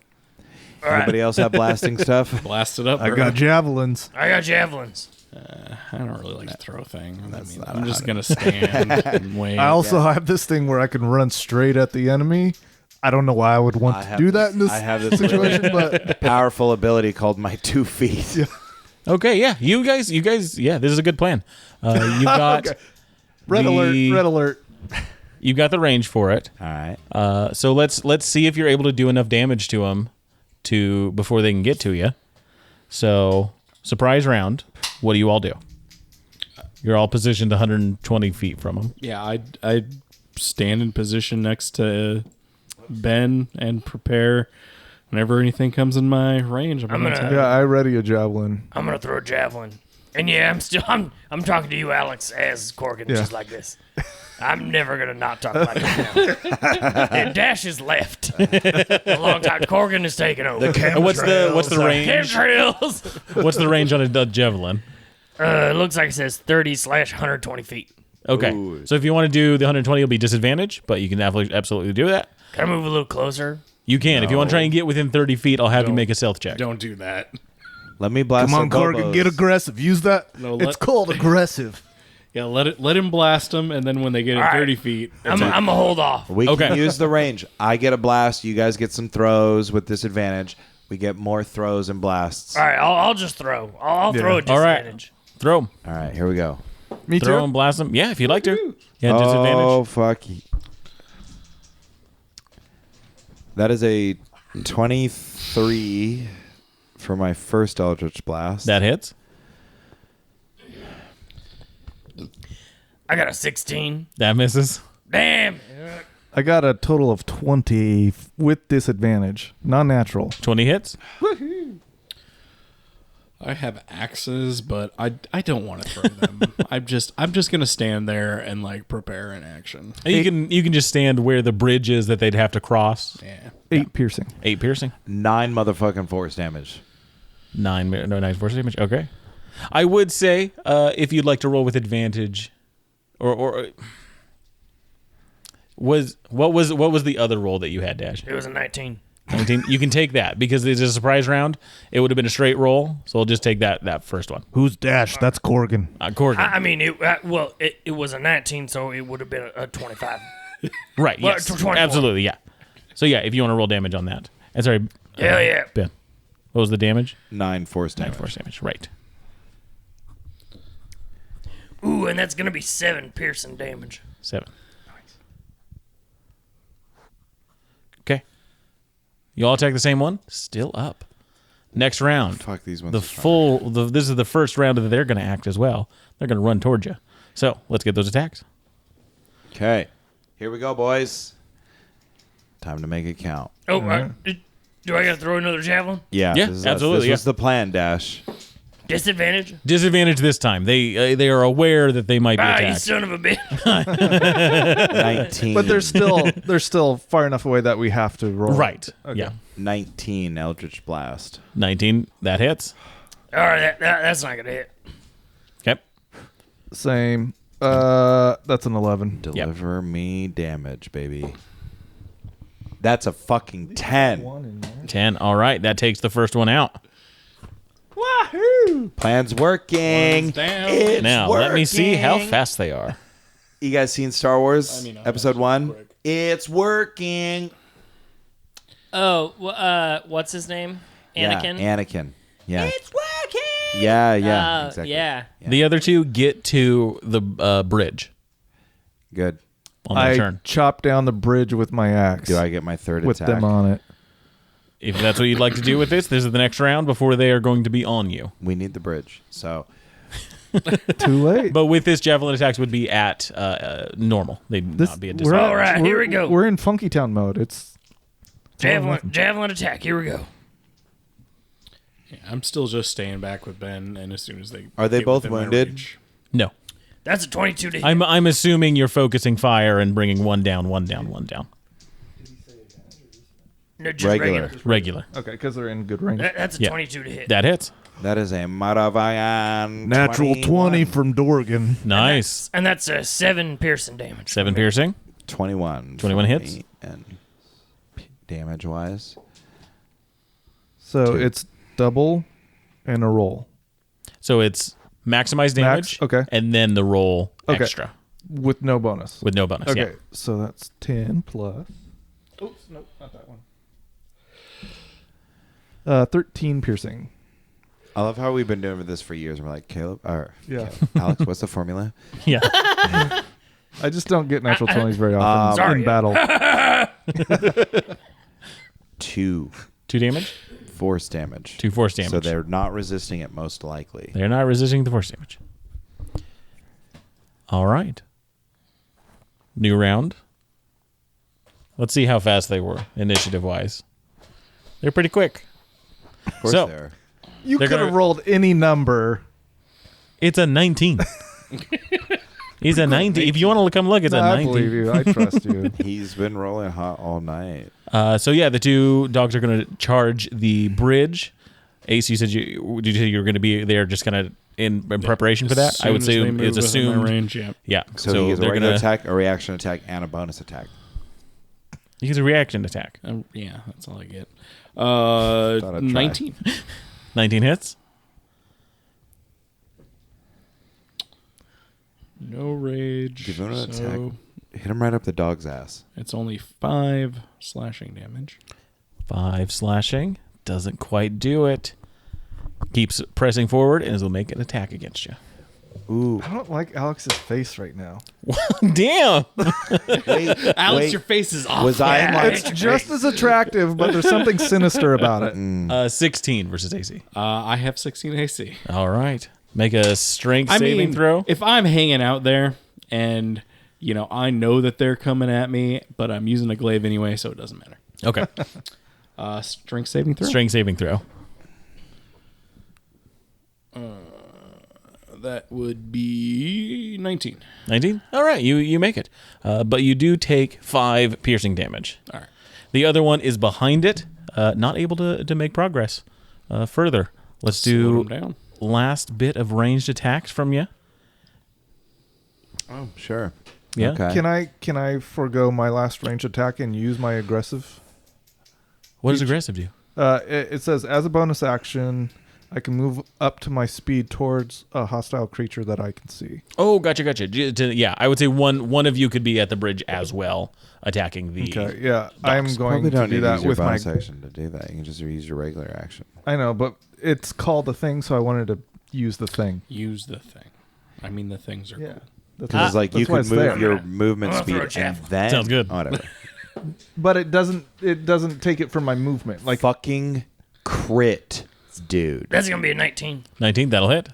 All right. Anybody else have blasting stuff? Blast it up. I bro. got javelins. I got javelins. I don't really like to throw things. not I'm just gonna stand and wait. I also have this thing where I can run straight at the enemy. I don't know why I would want to do that in this I have this situation, but powerful ability called my 2 feet. Okay, yeah. You guys, yeah, this is a good plan. You've got Okay. Red alert. You've got the range for it. All right. So let's see if you're able to do enough damage to them before they can get to you. So surprise round. What do you all do? You're all positioned 120 feet from them. Yeah, I stand in position next to Ben and prepare whenever anything comes in my range. I'm gonna attack. Yeah, I ready a javelin. I'm gonna throw a javelin. And yeah, I'm talking to you, Alex, as Korgin, Yeah. just like this. I'm never gonna not talk like this now. And Dash is left. A long time. Korgin is taking over. What's the range? Chemtrails. What's the range on a javelin? It looks like it says 30/120 feet. Okay. Ooh. So if you want to do the 120, it'll be disadvantage, but you can absolutely do that. Can I move a little closer? You can. If you want to try and get within 30 feet, I'll have you make a stealth check. Don't do that. Let me blast Come on, some Korgin, gobos. get aggressive. Use that. No, It's called aggressive. Yeah, let him blast them, and then when they get at All right. 30 feet, I'm gonna hold off. We Okay. can use the range. I get a blast. You guys get some throws with disadvantage. We get more throws and blasts. All right, I'll just throw. I'll throw a All right. disadvantage. Throw 'em. All right, here we go. Me Throw too. and blast them. Yeah, if you'd like to. Yeah, Oh, disadvantage. fuck. That is a 23 for my first Eldritch Blast. That hits. I got a 16. That misses. Damn. I got a total of 20 with disadvantage. Non-natural. 20 hits. I have axes, but I don't want to throw them. I'm just gonna stand there and like prepare an action. And you can just stand where the bridge is that they'd have to cross. Yeah. 8 piercing. 8 piercing. 9 motherfucking force damage. 9 force damage. Okay. I would say if you'd like to roll with advantage, or what was the other roll that you had, Dash? It was a 19. 19. You can take that because it's a surprise round. It would have been a straight roll, so I'll just take that first one. Who's Dash? That's Korgin. Korgin. I mean, it was a 19, so it would have been a 25. Right. Well, Yes. 24. Absolutely. Yeah. So yeah, if you want to roll damage on that. And sorry. Hell yeah. Ben. What was the damage? 9 force 9 damage. force damage. Right. Ooh, and that's gonna be 7 piercing damage. 7. Okay. You all attack the same one? Still up. Next round. Fuck, these ones. This is the first round that they're going to act as well. They're going to run towards you. So let's get those attacks. Okay. Here we go, boys. Time to make it count. Oh, do I gotta throw another javelin? Yeah, Yeah, this is absolutely, This was the plan, Dash. Disadvantage? Disadvantage this time. They are aware that they might be Ah, you attacked. son of a bitch. 19. But they're still far enough away that we have to roll. Right. Okay. Yeah. 19 Eldritch Blast. 19. That hits. All right, that's not gonna hit. Okay. Same. That's an 11. Deliver me damage, baby. That's a fucking 10. 10. All right. That takes the first one out. Wahoo! Plan's working. One's down. It's Now, let me see how working. fast they are. You guys seen Star Wars I mean, I'll Episode message 1? quick. It's working. Oh, what's his name? Anakin? Yeah, Anakin. Yeah. It's working! Yeah, exactly. Yeah. The other two get to the bridge Good. on their I turn. chop down the bridge with my axe. Do I get my third with attack? them on it. If that's what you'd like to do with this is the next round before they are going to be on you. We need the bridge. So, Too late. But with this, javelin attacks would be at normal. They'd not be at we're disadvantage. All right, here we go. We're in Funky Town mode. It's Javelin attack. Here we go. Yeah, I'm still just staying back with Ben, and as soon as they Are they get both within my wounded? reach- No. That's a 22 to hit. I'm assuming you're focusing fire and bringing one down. No, just Regular. Regular. okay because they're in good range. That's a Yeah. 22 to hit. That hits. that is a Maravayan. Natural 20 21. from Dorgan. Nice. And that's a 7 piercing damage. 7 piercing. 21. 21 for hits. me, and damage wise. So 2. it's double and a roll So it's maximize damage. okay. And then the roll Okay. extra with no bonus. with no bonus. Okay, Yeah. so that's 10 plus. Oops, nope, not that one. 13 piercing. I love how we've been doing this for years. And we're like, Caleb, Yeah. Alex, what's the formula? Yeah. I just don't get natural 20s very often Sorry. in battle. 2 2 damage. force damage. 2 force damage. So they're not resisting it most likely. They're not resisting the force damage. All right. New round. Let's see how fast they were initiative-wise. They're pretty quick. Of course So- they are. You They're could have gonna- rolled any number. It's a 19. He's a 19. If you want to come look, it's a I 19. believe you. I trust you. He's been rolling hot all night. So yeah, the 2 dogs are going to charge the bridge. Ace, you said you were going to be there, just kind of in preparation for that. I would say it's assumed. range. Yeah. Yeah. So, he gets a they're regular gonna attack, a reaction attack, and a bonus attack. He gets a reaction attack. Yeah, that's all I get. I'd try. 19. 19 hits. No rage. Give him an so attack. Hit him right up the dog's ass. it's only 5 slashing damage. 5 slashing. Doesn't quite do it. Keeps pressing forward and will make an attack against you. Ooh. I don't like Alex's face right now. Damn. Wait, Alex, wait. your face is off. Was I in my... It's just as attractive, but there's something sinister about it. 16 versus AC. I have 16 AC. All right. Make a strength saving throw. If I'm hanging out there and, I know that they're coming at me, but I'm using a glaive anyway, so it doesn't matter. Okay. Strength saving throw? Strength saving throw. That would be 19. 19? All right. You make it. But you do take 5 piercing damage. All right. The other one is behind it, not able to make progress further. Let's Slow do them down. last bit of ranged attacks from you. Oh, sure. Yeah. Okay. Can I forego my last range attack and use my aggressive? What does aggressive do? It says as a bonus action, I can move up to my speed towards a hostile creature that I can see. Oh, gotcha. Yeah, I would say one of you could be at the bridge as well, attacking the. Okay, yeah, I'm going Probably to don't do need to that use your with my. bonus action to do that. You can just use your regular action. I know, but it's called the thing, so I wanted to use the thing. Use the thing. I mean, the things are Yeah, cool. Because it's like you that's why can it's move there. your movement I'm gonna throw speed a and javelin. then... Sounds good. Oh, whatever. but it doesn't take it from my movement. Like Fucking crit, dude. That's gonna be a 19. 19, that'll hit.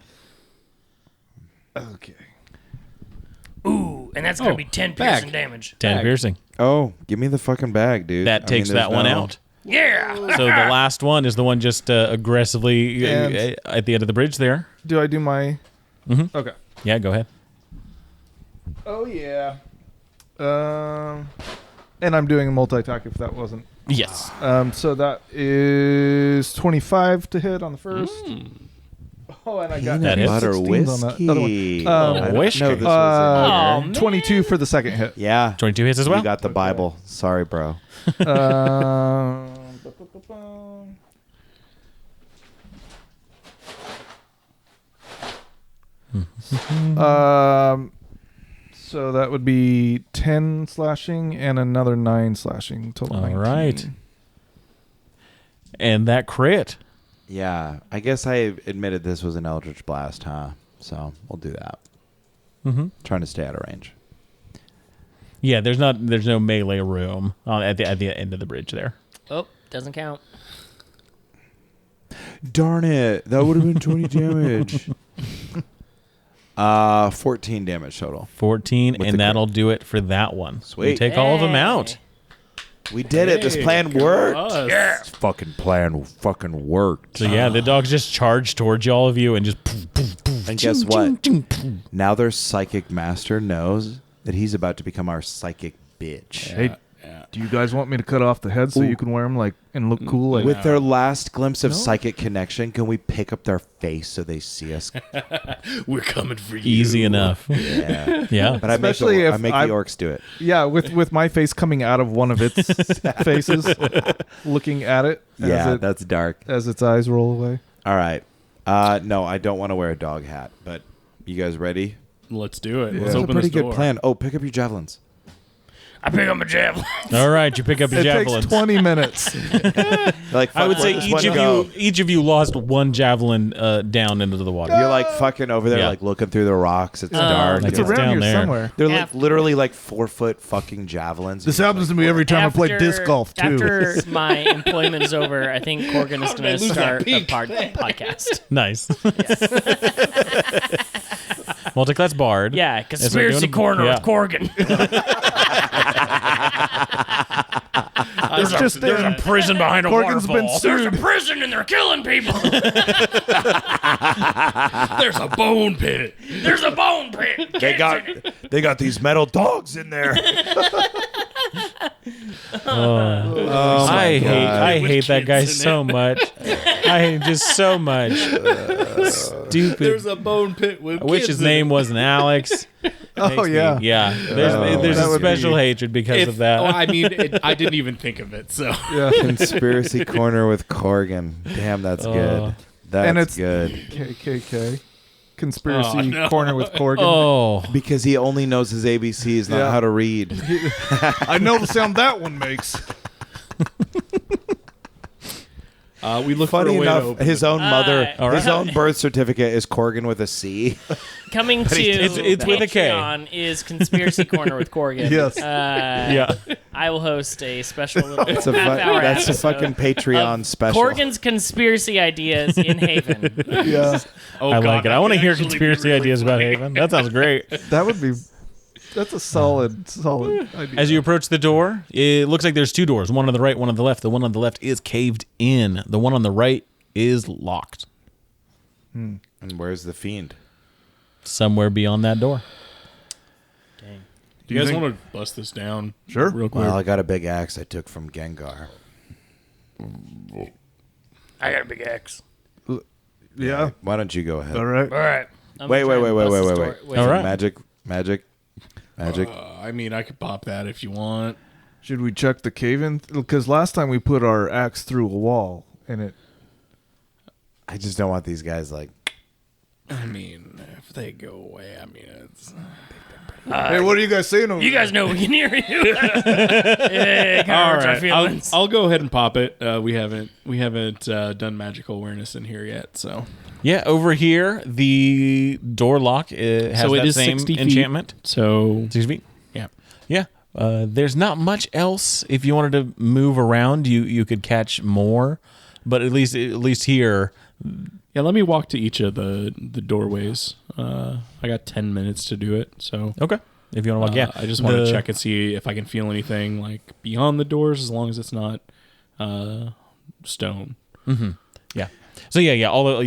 okay, Ooh, and that's gonna be 10 back. piercing damage. 10 Bag. piercing. Oh, give me the fucking bag, dude. That takes there's that one no- out. Yeah. So the last one is the one just aggressively And- at the end of the bridge there. do I do my? Mhm. Okay. Yeah, go ahead. Oh yeah. And I'm doing a multi-attack if that wasn't. Yes. So that is 25 to hit on the first. Oh, and I got That hits. Butter 16s on that other one. whiskey. Um, I didn't whiskey. know this was in here. 22 for the second hit. Yeah. 22 hits as well. You got the Bible. Sorry, bro. So that would be 10 slashing and another 9 slashing total. All 19. right. And that crit. Yeah. I guess I admitted this was an Eldritch Blast, huh? So we'll do that. Mm-hmm. Trying to stay out of range. Yeah, there's no melee room at the end of the bridge there. Oh, doesn't count. Darn it. That would have been 20 damage. 14 damage total. 14, With the and that'll do it for that one. Sweet. You take all of them out. We did it. This plan worked. Yeah. This fucking plan fucking worked. So yeah, the dogs just charge towards all of you and just poof, poof, poof. And guess what? Now their psychic master knows that he's about to become our psychic bitch. Hey, Do you guys want me to cut off the head so you can wear them and look cool? Like, With their last glimpse of psychic connection, can we pick up their face so they see us? We're coming for you. Easy enough. Yeah. Yeah. But Especially I if make I- the orcs do it. yeah, with my face coming out of one of its faces, looking at it Yeah, that's dark. as its eyes roll away. All right. No, I don't want to wear a dog hat, but you guys ready? Let's do it. Let's That's a open pretty this good door. plan. Oh, pick up your javelins. I pick up a javelin. All right, you pick up your It javelins. takes 20 minutes. Like, I would fuck, say where'd this one go? each of you lost one javelin down into the water. You're like fucking over there, Yeah. like looking through the rocks. It's dark. It's It's around down here there. somewhere. They're like After- literally like 4-foot fucking javelins. This happens to me every time I play disc golf too. After my employment is over, I think Korgin is going to start a podcast. Nice. Multiclass bard. Yeah, That's what we're conspiracy doing. corner Yeah. with Korgin. There's a prison behind a Korgin's been waterfall. There's a sued. prison and they're killing people. There's a bone pit. There's a bone pit. They got these metal dogs in there. I hate that guy kids in so much. I hate him just so much. Stupid. There's a bone pit with I wish his name wasn't Alex. Oh, Makes me- yeah. yeah. There's that a would special be- hatred because of that. I mean, I didn't even think of it. So Yeah. Conspiracy corner with Korgan. Damn, that's good. That's And it's- good. KKK. Conspiracy Oh, no. corner with Korgin. Oh, Because he only knows his ABCs, not Yeah. how to read. I know the sound that one makes. we look Funny for a way to enough, open his it. own mother, All his right. own birth certificate is Korgan with a C. Coming to it's with a K. Patreon is Conspiracy Corner with Korgin. Yes. yeah. I will host a special little That's a half-hour that's a episode fucking Patreon of special. Korgin's conspiracy ideas in Haven. Yeah. Oh, I God, like it. that I want to could hear actually be conspiracy really ideas about funny. Haven. That sounds great. That would be. That's a solid idea. As you approach the door, it looks like there's two doors, one on the right, one on the left. The one on the left is caved in. The one on the right is locked. And where's the fiend? Somewhere beyond that door. Do you guys want to bust this down? Sure. Real quick. Well, I got a big axe I took from Gengar. I got a big axe. Yeah. Why don't you go ahead? All right. All right. I'm Wait, gonna wait, try wait, and wait, bust wait, this wait, door. wait. All right. Magic. I mean, I could pop that if you want. Should we check the cave in? Because last time we put our axe through a wall and it. I just don't want these guys like. I mean, if they go away, I mean, it's. Hey, what are you guys saying over You there? guys know we can hear you. It kind of All hurts our right, feelings. I'll go ahead and pop it. We haven't done magical awareness in here yet, so Yeah, over here, the door lock has So it that is same 60 feet. enchantment. so 6 feet. yeah. Yeah. There's not much else. If you wanted to move around, you could catch more. But at least here, Yeah, let me walk to each of the doorways. I got 10 minutes to do it, so okay. If you want to walk, yeah. I just want to check and see if I can feel anything like beyond the doors, as long as it's not stone. Yeah. So yeah. Although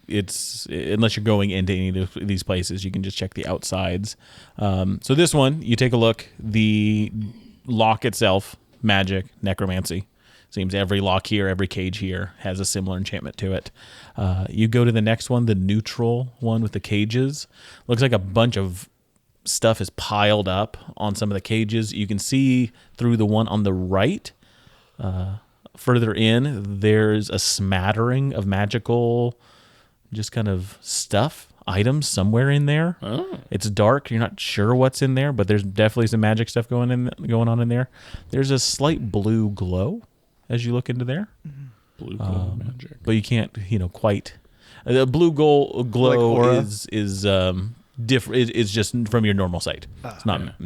it's unless you're going into any of these places, you can just check the outsides. So this one, you take a look. The lock itself, magic, necromancy. Seems every lock here, every cage here has a similar enchantment to it. You go to the next one, the neutral one with the cages. Looks like a bunch of stuff is piled up on some of the cages. You can see through the one on the right. Further in, there's a smattering of magical, just kind of stuff, items somewhere in there. Oh. It's dark. You're not sure what's in there, but there's definitely some magic stuff going on in there. There's a slight blue glow as you look into there, Blue glow magic. but you can't, quite. The blue glow Like aura? is different. It's just from your normal sight. It's not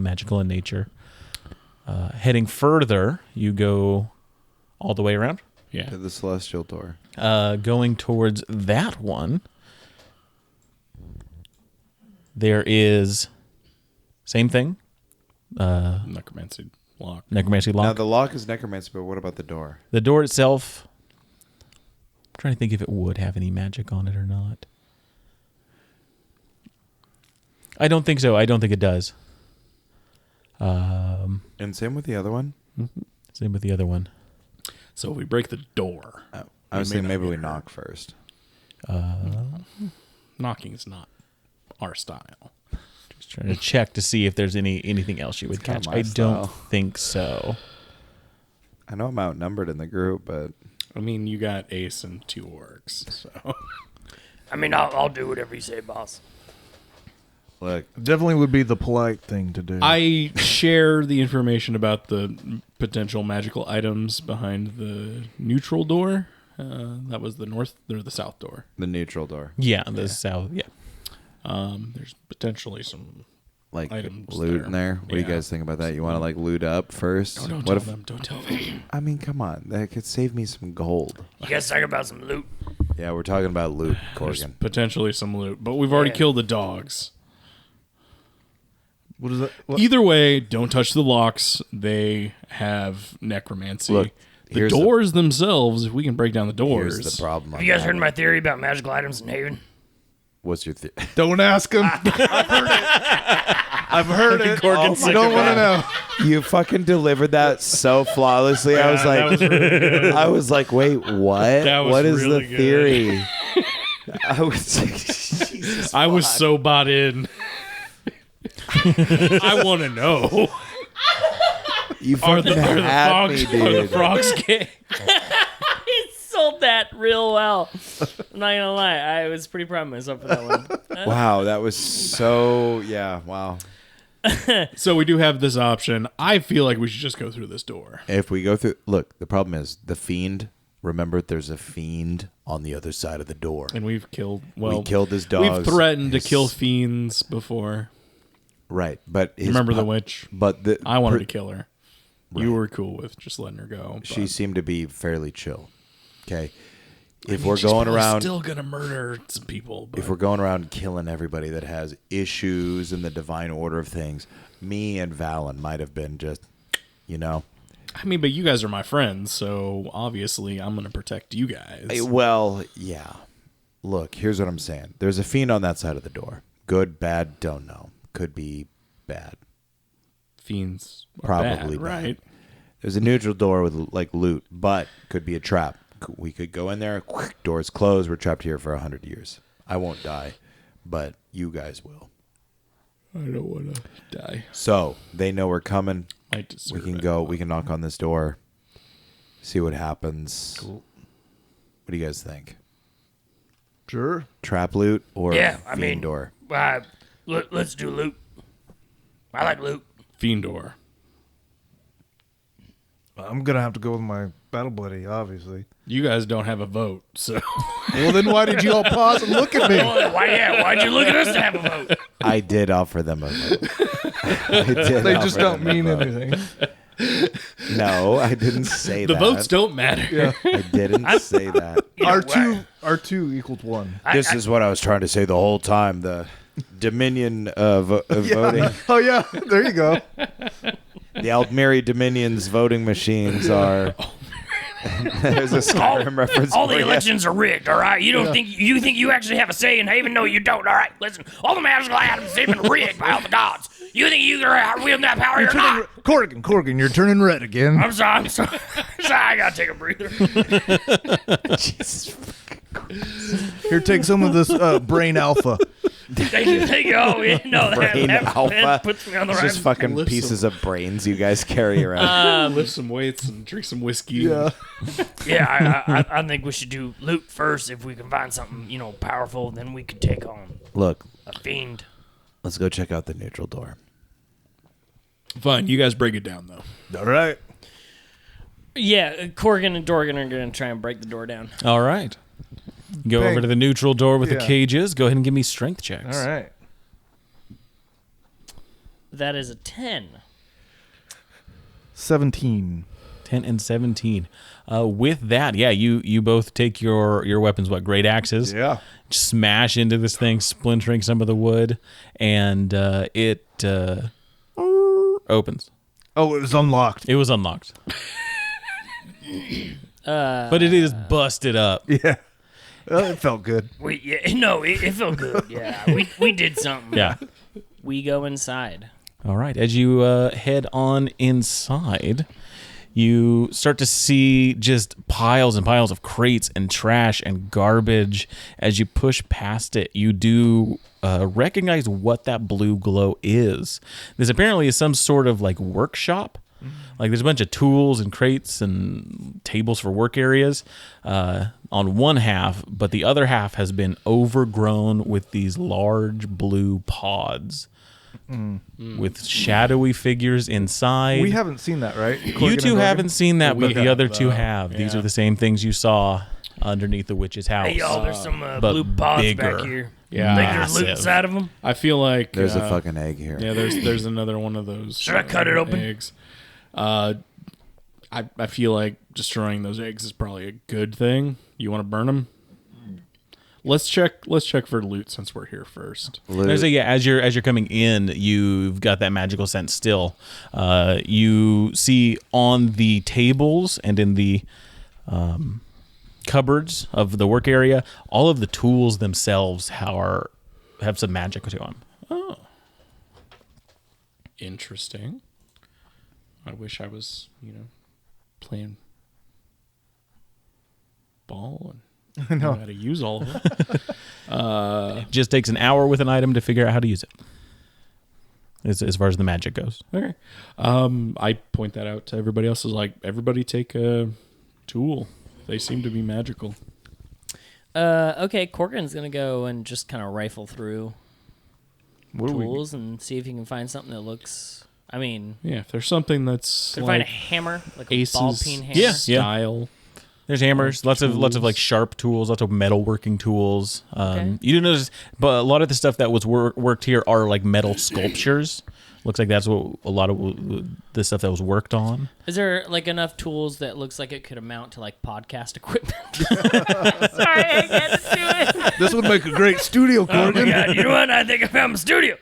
magical in nature. Heading further, you go all the way around. Yeah. To the celestial door. Going towards that one, there is same thing. Necromancy lock. Necromancy Now lock. the lock is necromancy, but what about the door? The door itself, I'm trying to think if it would have any magic on it or not. I don't think so. I don't think it does. And same with the other one. Same with the other one. So if we break the door, I was thinking maybe we knock first. knocking's not our style. Just trying to check to see if there's anything else you would catch. kinda my I don't style. think so. I know I'm outnumbered in the group, but I mean, you got Ace and 2 orcs, so I mean, I'll do whatever you say, boss. look, Definitely would be the polite thing to do. I share the information about the potential magical items behind the neutral door. That was the north or the south door. the neutral door. Yeah, the south. Yeah. There's potentially some Like items loot in there. What do you Yeah. guys think about that? You want to like loot up first? Oh, don't what tell if? them. Don't tell them. I mean, come on, that could save me some gold. You guys talking about some loot? Yeah, we're talking about loot, There's Korgin. potentially some loot, but we've already Yeah. killed the dogs. What is that? What? Either way, don't touch the locks. They have necromancy. Look, the here's the- doors themselves, if we can break down the doors. Here's the problem. Have you guys heard my theory about magical items in Haven? What's your Don't ask him. I've heard it. Korgin's You don't want to know. You fucking delivered that so flawlessly. I was like, that was really good. I was like, wait, what? That was What is really the good. theory? I was Jesus I was fuck. so bought in. I want to know. You Are the, fucking are the had me, frogs, are the dude. frogs gay? He sold that real well. I'm not gonna lie, I was pretty proud of myself for that one. Wow, that was so wow. So we do have this option. I feel like we should just go through this door. If we go through, look, the problem is the fiend. Remember, there's a fiend on the other side of the door. And we've killed, We killed his dogs. We've threatened to His- kill fiends before. Right, but his Remember the pu- witch? But the I wanted pr- to kill her. You were cool with just letting her go. She but seemed to be fairly chill. Okay, I if mean, we're she's going probably around, still gonna murder some people. But if we're going around killing everybody that has issues in the divine order of things, me and Valen might have been just, I mean, but you guys are my friends, so obviously I'm gonna protect you guys. Well, yeah. Look, here's what I'm saying. There's a fiend on that side of the door. Good, bad, don't know. Could be bad. Fiends are Probably bad, bad. right? There's a neutral door with like loot, but could be a trap. We could go in there. Doors closed. We're trapped here for 100 years. I won't die, but you guys will. I don't want to die. So they know we're coming. I deserve We can it. go. We can knock on this door. See what happens. Cool. What do you guys think? Sure. Trap loot or Yeah, I fiend mean- door? Let's do loot. I like loot. Fiend door. I'm gonna have to go with my battle buddy, obviously. You guys don't have a vote, so Well, then why did you all pause and look at me? Why'd you look at us to have a vote? I did offer them a vote. I did They offer just don't them a mean vote. anything. No, I didn't say the that. votes don't matter. Yeah. I didn't say that. R2 equals 1. This is what I was trying to say the whole time. The Dominion of voting, Oh yeah, there you go. the Altmeri Dominion's voting machines are. There's a Skyrim reference. All the for you. elections are rigged, all right? You don't think you actually have a say in Haven? No, you don't, all right? Listen, all the magical items have been rigged by all the gods. You think you are wielding that power or not? Korgin, you're turning red again. I'm sorry. Sorry, I gotta take a breather. Jesus. Here, take some of this brain alpha. Thank you. Oh, yeah, no, Brain that alpha. puts me on the It's right. just fucking Lift pieces of brains you guys carry around. Lift some weights and drink some whiskey. Yeah. Yeah, I think we should do loot first. If we can find something, powerful, then we could take on Look, a fiend. let's go check out the neutral door. Fine, you guys break it down though. All right. Yeah, Korgin and Dorgan are gonna try and break the door down. All right. Go Bang. over to the neutral door with the Yeah. cages. Go ahead and give me strength checks. All right. That is a 10. 17. 10 and 17. With that, yeah, you both take your weapons, great axes. Yeah. Smash into this thing, splintering some of the wood, and it opens. Oh, it was unlocked. It was unlocked. But it is busted up. Yeah. It felt good. It felt good. Yeah, we did something. Yeah. We go inside. All right. As you head on inside, you start to see just piles and piles of crates and trash and garbage. As you push past it, you do recognize what that blue glow is. This apparently is some sort of like workshop. Like there's a bunch of tools and crates and tables for work areas on one half, but the other half has been overgrown with these large blue pods with shadowy figures inside. We haven't seen that, right? You Korgin two and Dorgan? haven't seen that, We but the have, other two though. have. These Yeah. are the same things you saw underneath the witch's house. Hey, y'all, there's some but blue pods bigger. back here. Yeah. Think there's loot Massive. inside of them? I feel like There's a fucking egg here. Yeah, there's another one of those. Should I cut it open? Eggs. I feel like destroying those eggs is probably a good thing. You want to burn them? Let's check for loot since we're here first. There's as you're coming in, you've got that magical sense still. You see on the tables and in the cupboards of the work area, all of the tools themselves have some magic to them. Oh, interesting. I wish I was, playing ball and know how to use all of them. It just takes an hour with an item to figure out how to use it. As far as the magic goes. Okay. I point that out to everybody else. Is like, everybody take a tool. They seem to be magical. Okay, Korgan's gonna go and just kind of rifle through What do we? tools and see if he can find something that looks. I mean, Yeah, if there's something that's could like find a hammer, like a Ace's ball peen hammer. Yeah. style. There's hammers, lots of Tools. like sharp tools, lots of metalworking tools. Okay. You do notice, but a lot of the stuff that was worked here are like metal sculptures. Looks like that's what a lot of the stuff that was worked on. Is there like enough tools that looks like it could amount to like podcast equipment? Sorry, I had to do it. This would make a great studio, Oh my Korgan. god, you know what? I think I found my studio.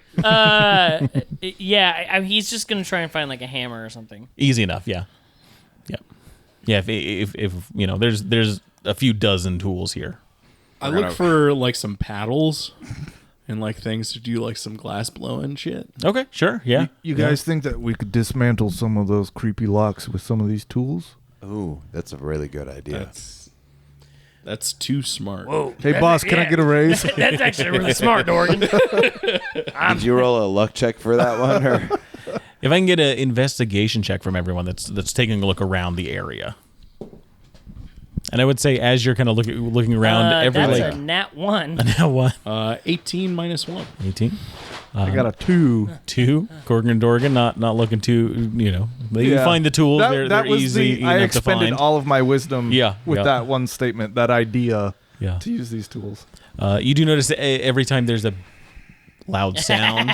Yeah, he's just gonna try and find like a hammer or something. Easy enough, yeah, yeah. If you know, there's a few dozen tools here. I look for like some paddles and like things to do like some glass blowing shit. Okay, sure, yeah. You guys think that we could dismantle some of those creepy locks with some of these tools? Ooh, that's a really good idea. That's too smart. Whoa. Hey, boss, can I get a raise? That's actually really smart, Dorgan. Did you roll a luck check for that one? Or? If I can get an investigation check from everyone that's taking a look around the area. And I would say as you're kind of looking around, every that's like a nat 1. now what? 18 minus 1. 18, I got a 2. 2. Korgin and Dorgan, not looking too, you Yeah. find the tools. That they're was easy I enough to expended find. all of my wisdom Yeah, with yeah. that one statement, that idea Yeah. to use these tools. You do notice that every time there's a loud sound.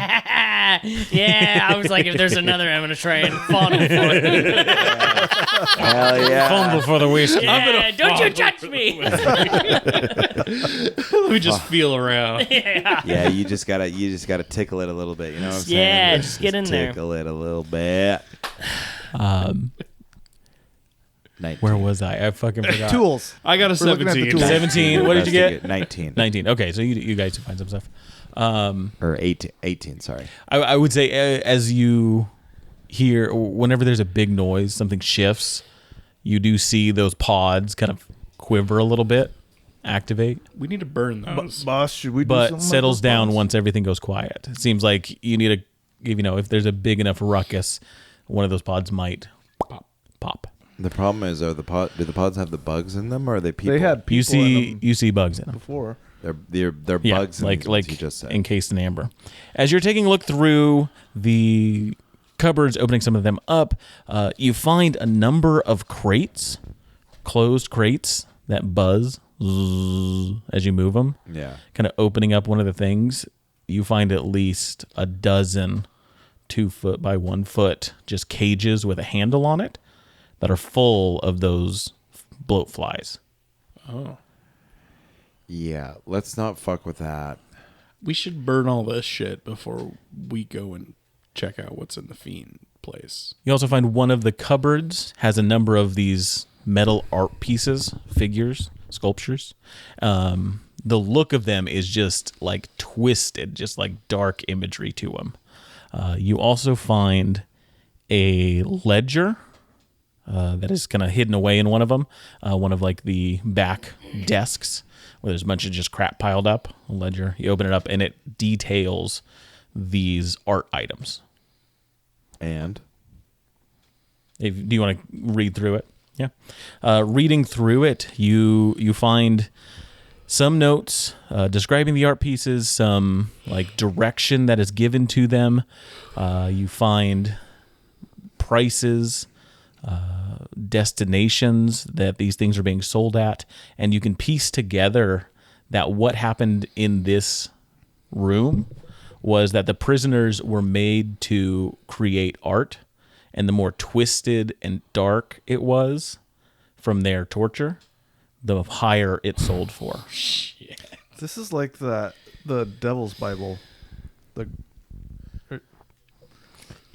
Yeah, I was like, if there's another, I'm gonna try and fondle for it. Hell yeah! Fumble for the whiskey. Yeah, don't you touch me! Let me just feel around. Yeah, you just gotta tickle it a little bit. You know what I'm saying? Yeah, just get in there. Tickle it a little bit. 19. Where was I? I fucking forgot. Tools. I got a We're looking at the 17. tools. 17. What did you get? 19. 19. Okay, so you guys find some stuff. Or 18, sorry. I would say as you hear, whenever there's a big noise, something shifts, you do see those pods kind of quiver a little bit, activate, We need to burn those. Boss, should we do but something settles about those down bombs? once everything goes quiet. It seems like you need if there's a big enough ruckus, one of those pods might pop. The problem is, do the pods have the bugs in them, or are they people? They had people You see bugs in them. before. They're Yeah, bugs in like these ones you just said. encased in amber. As you're taking a look through the cupboards, opening some of them up, you find a number of crates, closed crates that buzz as you move them. Yeah. Kind of opening up one of the things, you find at least a dozen 2 foot by 1 foot just cages with a handle on it that are full of those bloat flies. Oh. Yeah, let's not fuck with that. We should burn all this shit before we go and check out what's in the fiend place. You also find one of the cupboards has a number of these metal art pieces, figures, sculptures. The look of them is just like twisted, just like dark imagery to them. You also find a ledger that is kind of hidden away in one of them, one of like the back desks where there's a bunch of just crap piled up. A ledger. You open it up and it details these art items. And Do you want to read through it? Yeah. Reading through it, you find some notes describing the art pieces, some like direction that is given to them. You find prices, destinations that these things are being sold at, and you can piece together that what happened in this room was that the prisoners were made to create art, and the more twisted and dark it was from their torture, the higher it sold for. This is like the Devil's Bible. The Crypt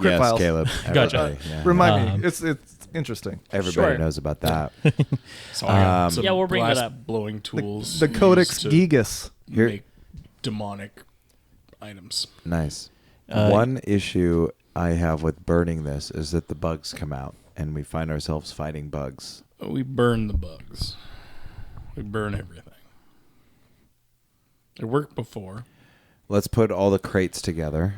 yes, Files. Caleb. Gotcha. Everybody, yeah. Remind me. It's interesting. Everybody Sure. knows about that. So I got some Yeah, we'll bring that blast up. blowing tools. The Codex used to Gigas. Here- make demonic items. Nice. One issue I have with burning this is that the bugs come out, and we find ourselves fighting bugs. We burn the bugs. We burn everything. It worked before. Let's put all the crates together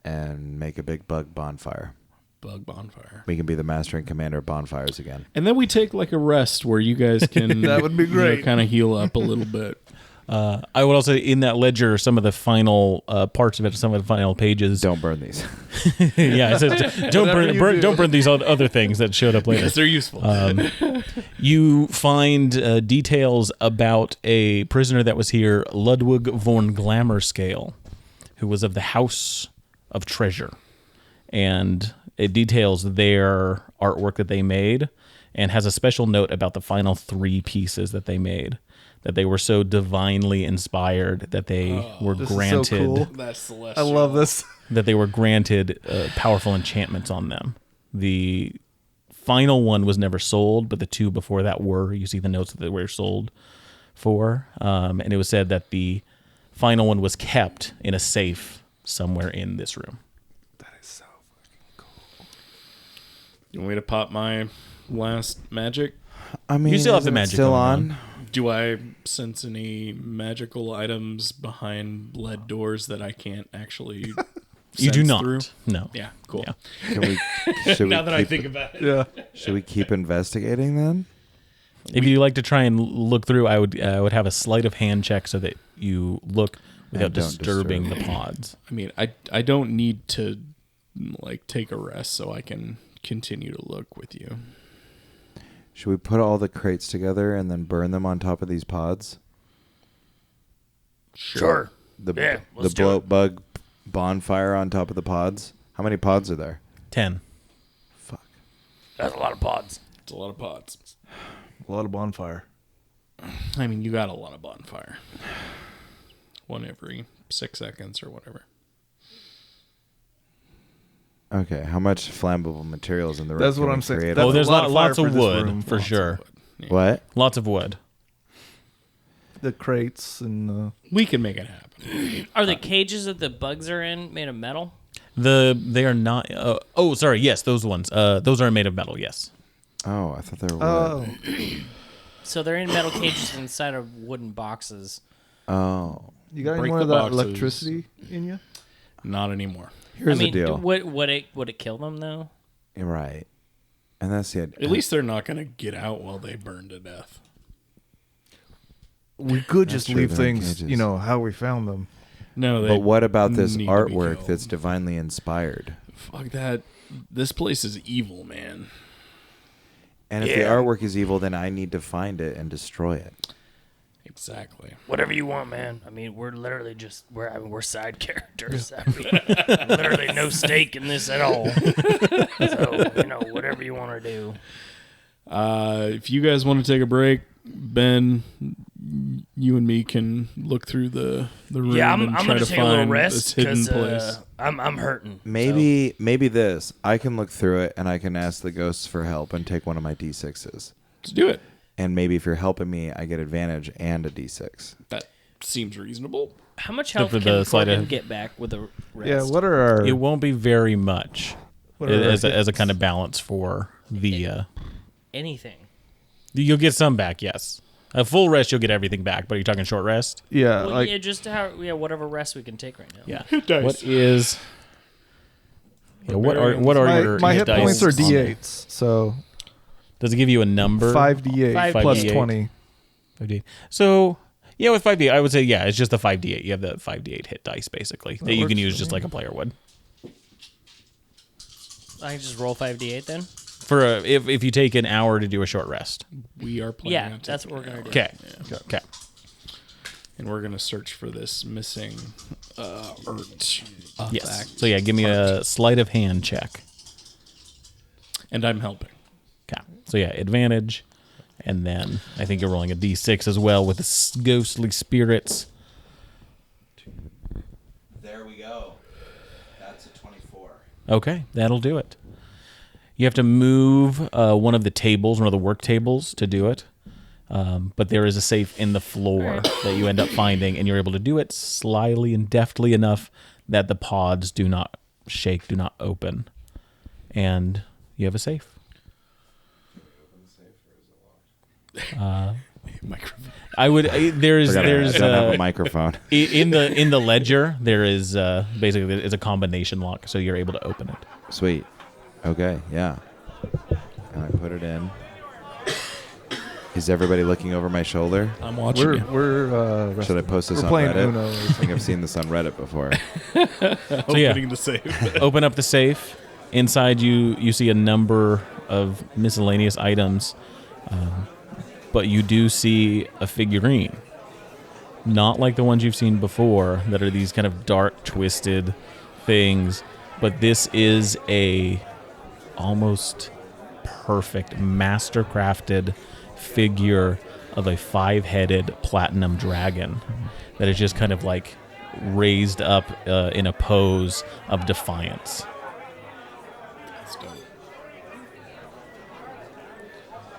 and make a big bug bonfire. Bug bonfire. We can be the master and commander of bonfires again. And then we take like a rest where you guys can That would be great. kind of heal up a little bit. I would also, in that ledger, some of the final parts of it, some of the final pages. Don't burn these. Yeah, it says, don't burn these other things that showed up later. Yes, they're useful. You find details about a prisoner that was here, Ludwig von Glamourscale, who was of the House of Treasure. And it details their artwork that they made and has a special note about the final 3 pieces that they made, that they were so divinely inspired that they were This is so granted cool. That's celestial. I love this. that they were granted powerful enchantments on them. The final one was never sold, but the 2 before that were. You see the notes that they were sold for. And it was said that the final one was kept in a safe somewhere in this room. That is so fucking cool. You want me to pop my last magic? I mean, You still have the isn't it magic still going on. Do I sense any magical items behind lead doors that I can't actually You do sense not. through? No. Yeah, cool. Yeah. Can we? Should Now we that I keep, think about it. Yeah. should we keep investigating then? If you like to try and look through, I would have a sleight of hand check so that you look without don't disturbing disturb. the pods. I mean, I don't need to like take a rest so I can continue to look with you. Should we put all the crates together and then burn them on top of these pods? Sure. The Yeah, the let's do blow it. bug bonfire on top of the pods. How many pods are there? 10. Fuck. That's a lot of pods. It's a lot of pots. A lot of bonfire. I mean, you got a lot of bonfire. One every 6 seconds or whatever. Okay, how much flammable materials in the room? That's can what we I'm saying. create? That's Oh, there's a lot of lots fire of for this wood room. for sure. Yeah. What? Lots of wood. The crates and We can make it happen. Are the cages that the bugs are in made of metal? They are not. Sorry. Yes, those ones. Those are made of metal. Yes. Oh, I thought they were wood. So they're in metal cages inside of wooden boxes. Oh. you got any Break more the of that boxes. electricity in you? Not anymore. Here's I mean, the deal. would it kill them though? Right. And that's the idea. At least they're not going to get out while they burn to death. We could That's just true, leave they're in things, cages. how we found them. No, they But what about this need to be artwork killed. that's divinely inspired? Fuck that. This place is evil, man. And if the artwork is evil, then I need to find it and destroy it. Exactly. Whatever you want, man. I mean, we're literally just we're side characters. I mean, literally no stake in this at all. So whatever you want to do. If you guys want to take a break, Ben, you and me can look through the room Yeah, I'm and try gonna to take a little find rest this hidden because place. I'm hurting. Maybe this. I can look through it and I can ask the ghosts for help and take one of my D6s. Let's do it. And maybe if you're helping me, I get advantage and a D6. That seems reasonable. How much health for can the sleight of- Korgan get back with a rest? Yeah, what are our... It won't be very much what are our as a hits? kind of balance for the. Anything. You'll get some back, yes. A full rest, you'll get everything back. But are you talking short rest? Yeah, Well, like... yeah, just whatever rest we can take right now. Yeah. What is? Yeah, what are your my hit dice points are on there? D8s, so Does it give you a number? 5d8 plus 5d8. 20. 5d8. So yeah, with 5d8, I would say it's just the 5d8. You have the 5d8 hit dice basically that you can use just like a player would. I can just roll 5d8 then? For if you take an hour to do a short rest. We are playing. Yeah, on that's what we're going to do. Okay. Okay. And we're gonna search for this missing Urt. Yes. So yeah, give me a sleight of hand check. And I'm helping. Okay. So yeah, advantage, and then I think you're rolling a d6 as well with the ghostly spirits. There we go. That's a 24. Okay, that'll do it. You have to move one of the tables, one of the work tables, to do it. But there is a safe in the floor that you end up finding, and you're able to do it slyly and deftly enough that the pods do not shake, do not open. And you have a safe. Microphone. I would. There's I don't have a microphone. in the ledger there is basically it's a combination lock, so you're able to open it. Sweet. Okay, yeah. And I put it in. Is everybody looking over my shoulder? I'm watching you. We're Should I post this We're on playing Reddit? Uno or I think I've seen this on Reddit before. So yeah, Opening the safe. open up the safe. Inside you see a number of miscellaneous items, but you do see a figurine. Not like the ones you've seen before that are these kind of dark, twisted things, but this is a almost perfect, master-crafted figure of a 5-headed platinum dragon that is just kind of like raised up in a pose of defiance.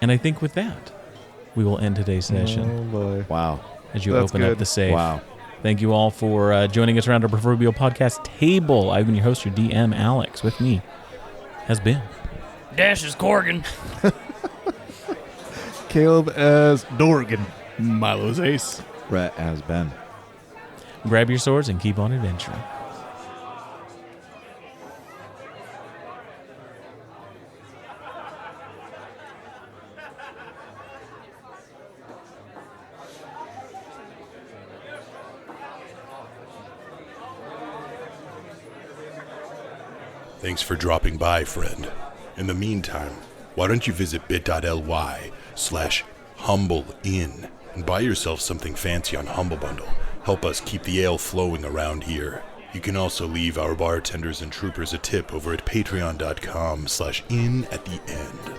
And I think with that, we will end today's session Oh boy. Wow. as you That's open up good. the safe. Wow. Thank you all for joining us around our proverbial podcast table. I've been your host, your DM, Alex. With me has been Dash is Korgin. Caleb as Dorgan. Milo's ace. Rhett has been. Grab your swords and keep on adventuring. Thanks for dropping by, friend. In the meantime, why don't you visit bit.ly/humbleinn and buy yourself something fancy on Humble Bundle. Help us keep the ale flowing around here. You can also leave our bartenders and troopers a tip over at patreon.com/in at the end.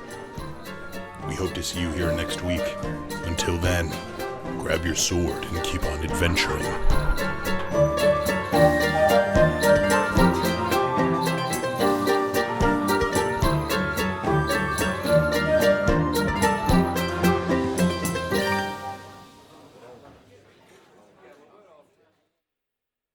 We hope to see you here next week. Until then, grab your sword and keep on adventuring.